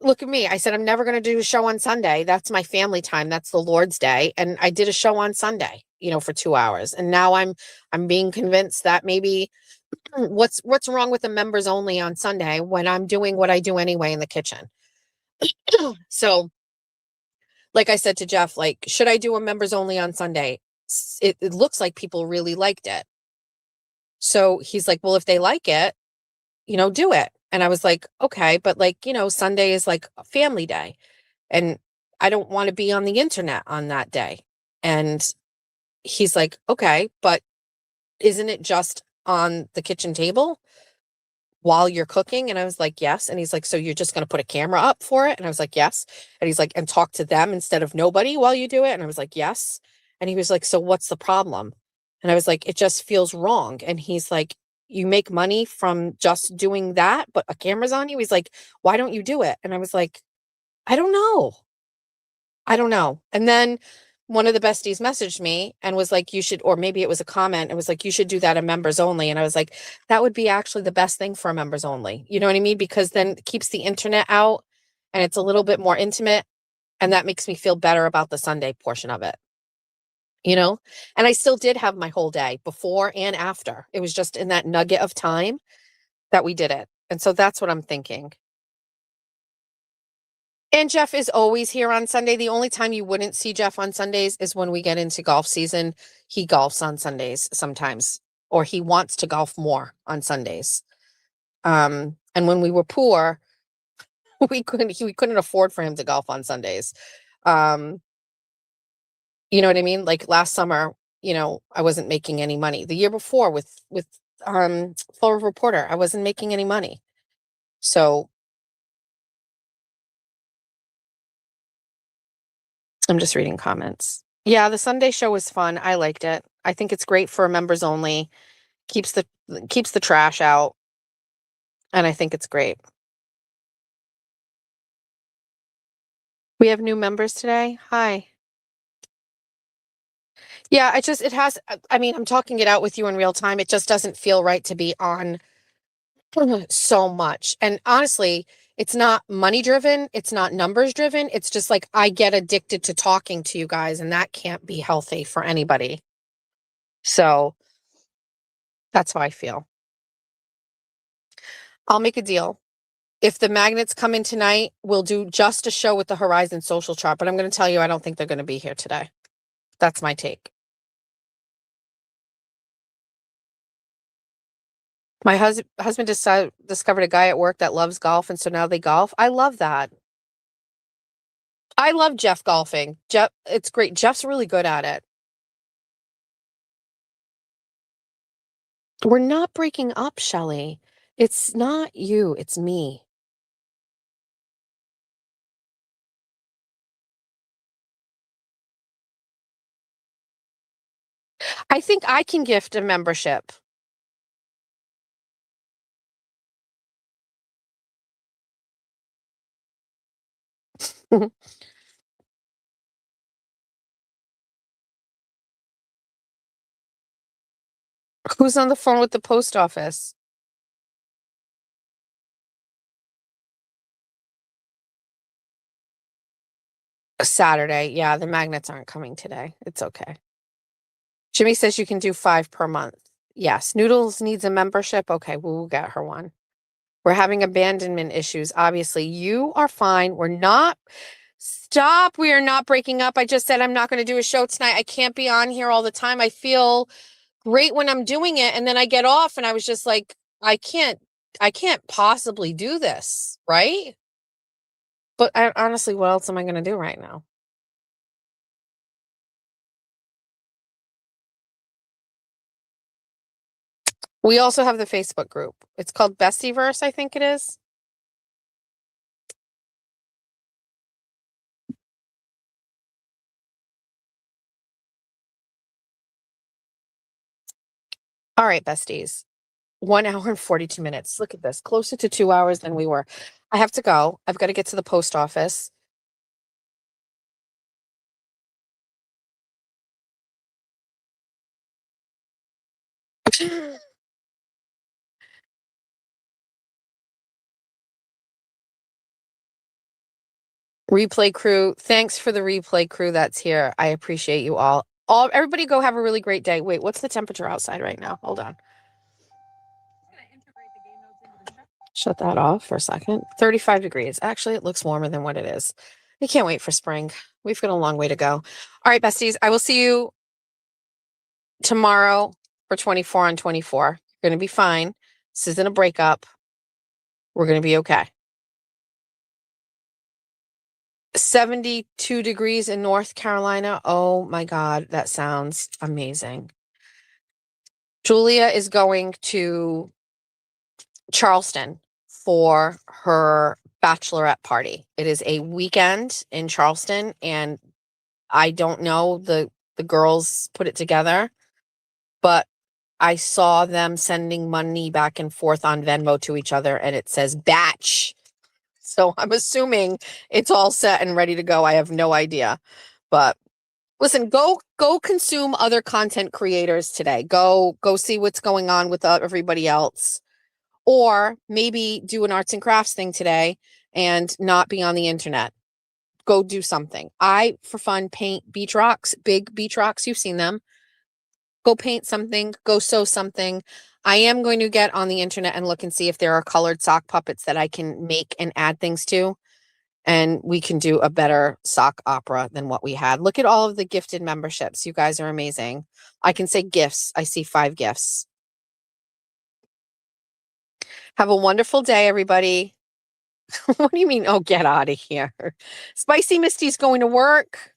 look at me. I said, I'm never going to do a show on Sunday. That's my family time. That's the Lord's Day. And I did a show on Sunday, for 2 hours. And now I'm being convinced that maybe what's wrong with the members only on Sunday when I'm doing what I do anyway in the kitchen. So like I said to Jeff, like, should I do a members only on Sunday? It looks like people really liked it. So he's like, well, if they like it, do it. And I was like, okay, but like, Sunday is like a family day and I don't want to be on the internet on that day. And he's like, okay, but isn't it just on the kitchen table while you're cooking? And I was like, yes. And he's like, so you're just going to put a camera up for it? And I was like, yes. And he's like, and talk to them instead of nobody while you do it? And I was like, yes. And he was like, so what's the problem? And I was like, it just feels wrong. And he's like, you make money from just doing that, but a camera's on you. He's like, why don't you do it? And I was like, I don't know. I don't know. And then one of the besties messaged me and was like, you should, or maybe it was a comment. It was like, you should do that in members only. And I was like, that would be actually the best thing for members only. You know what I mean? Because then it keeps the internet out and it's a little bit more intimate. And that makes me feel better about the Sunday portion of it. And I still did have my whole day before and after. It was just in that nugget of time that we did it. And so that's what I'm thinking. And Jeff is always here on Sunday. The only time you wouldn't see Jeff on Sundays is when we get into golf season. He golfs on Sundays sometimes, or he wants to golf more on Sundays. And when we were poor, we couldn't afford for him to golf on Sundays. You know what I mean? Like last summer, I wasn't making any money. The year before with Fall River Reporter, I wasn't making any money. So I'm just reading comments. Yeah, the Sunday show was fun. I liked it. I think it's great for members only. Keeps the trash out. And I think it's great. We have new members today. Hi. Yeah, I'm talking it out with you in real time. It just doesn't feel right to be on so much. And honestly, It's not money driven. It's not numbers driven. It's just like I get addicted to talking to you guys, and that can't be healthy for anybody. So that's how I feel. I'll make a deal. If the magnets come in tonight, we'll do just a show with the Horizon social chart. But I'm going to tell you, I don't think they're going to be here today. That's my take. My husband discovered a guy at work that loves golf, and so now they golf. I love that. I love Jeff golfing. Jeff, it's great. Jeff's really good at it. We're not breaking up, Shelley. It's not you, it's me. I think I can gift a membership. Who's on the phone with the post office? Saturday. Yeah, the magnets aren't coming today. It's okay. Jimmy says you can do 5 per month. Yes. Noodles needs a membership. Okay, we'll get her one. We're having abandonment issues. Obviously, you are fine. We're not. Stop. We are not breaking up. I just said I'm not going to do a show tonight. I can't be on here all the time. I feel great when I'm doing it, and then I get off and I was just like, I can't possibly do this, right? But honestly, what else am I going to do right now? We also have the Facebook group. It's called Bestieverse, I think it is. All right, besties. 1 hour and 42 minutes. Look at this. Closer to 2 hours than we were. I have to go. I've got to get to the post office. Replay crew, thanks for the replay crew that's here. I appreciate you all. Everybody go have a really great day. Wait, what's the temperature outside right now? Hold on. Shut that off for a second. 35 degrees. Actually, it looks warmer than what it is. I can't wait for spring. We've got a long way to go. All right, besties, I will see you tomorrow for 24 on 24. You're going to be fine. This isn't a breakup. We're going to be okay. 72 degrees in North Carolina. Oh my God, that sounds amazing. Julia is going to Charleston for her bachelorette party. It is a weekend in Charleston, and I don't know, the girls put it together, but I saw them sending money back and forth on Venmo to each other, and it says batch. So I'm assuming it's all set and ready to go. I have no idea. But listen, go consume other content creators today. Go see what's going on with everybody else. Or maybe do an arts and crafts thing today and not be on the internet. Go do something. I, for fun, paint beach rocks, big beach rocks. You've seen them. Go paint something, go sew something. I am going to get on the internet and look and see if there are colored sock puppets that I can make and add things to. And we can do a better sock opera than what we had. Look at all of the gifted memberships. You guys are amazing. I can say gifts. I see 5 gifts. Have a wonderful day, everybody. What do you mean? Oh, get out of here. Spicy Misty's going to work.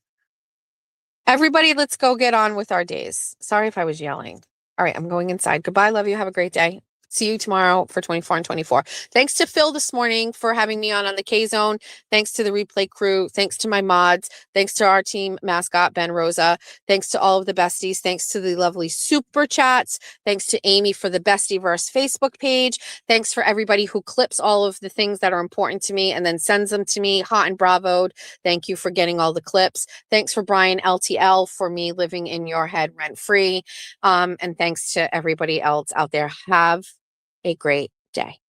Everybody, let's go get on with our days. Sorry if I was yelling. All right, I'm going inside. Goodbye. Love you. Have a great day. See you tomorrow for 24 on 24. Thanks to Phil this morning for having me on the K-Zone. Thanks to the replay crew. Thanks to my mods. Thanks to our team mascot, Ben Rosa. Thanks to all of the besties. Thanks to the lovely super chats. Thanks to Amy for the Bestieverse Facebook page. Thanks for everybody who clips all of the things that are important to me and then sends them to me hot and bravoed. Thank you for getting all the clips. Thanks for Brian LTL for me living in your head rent free. And thanks to everybody else out there. Have a great day.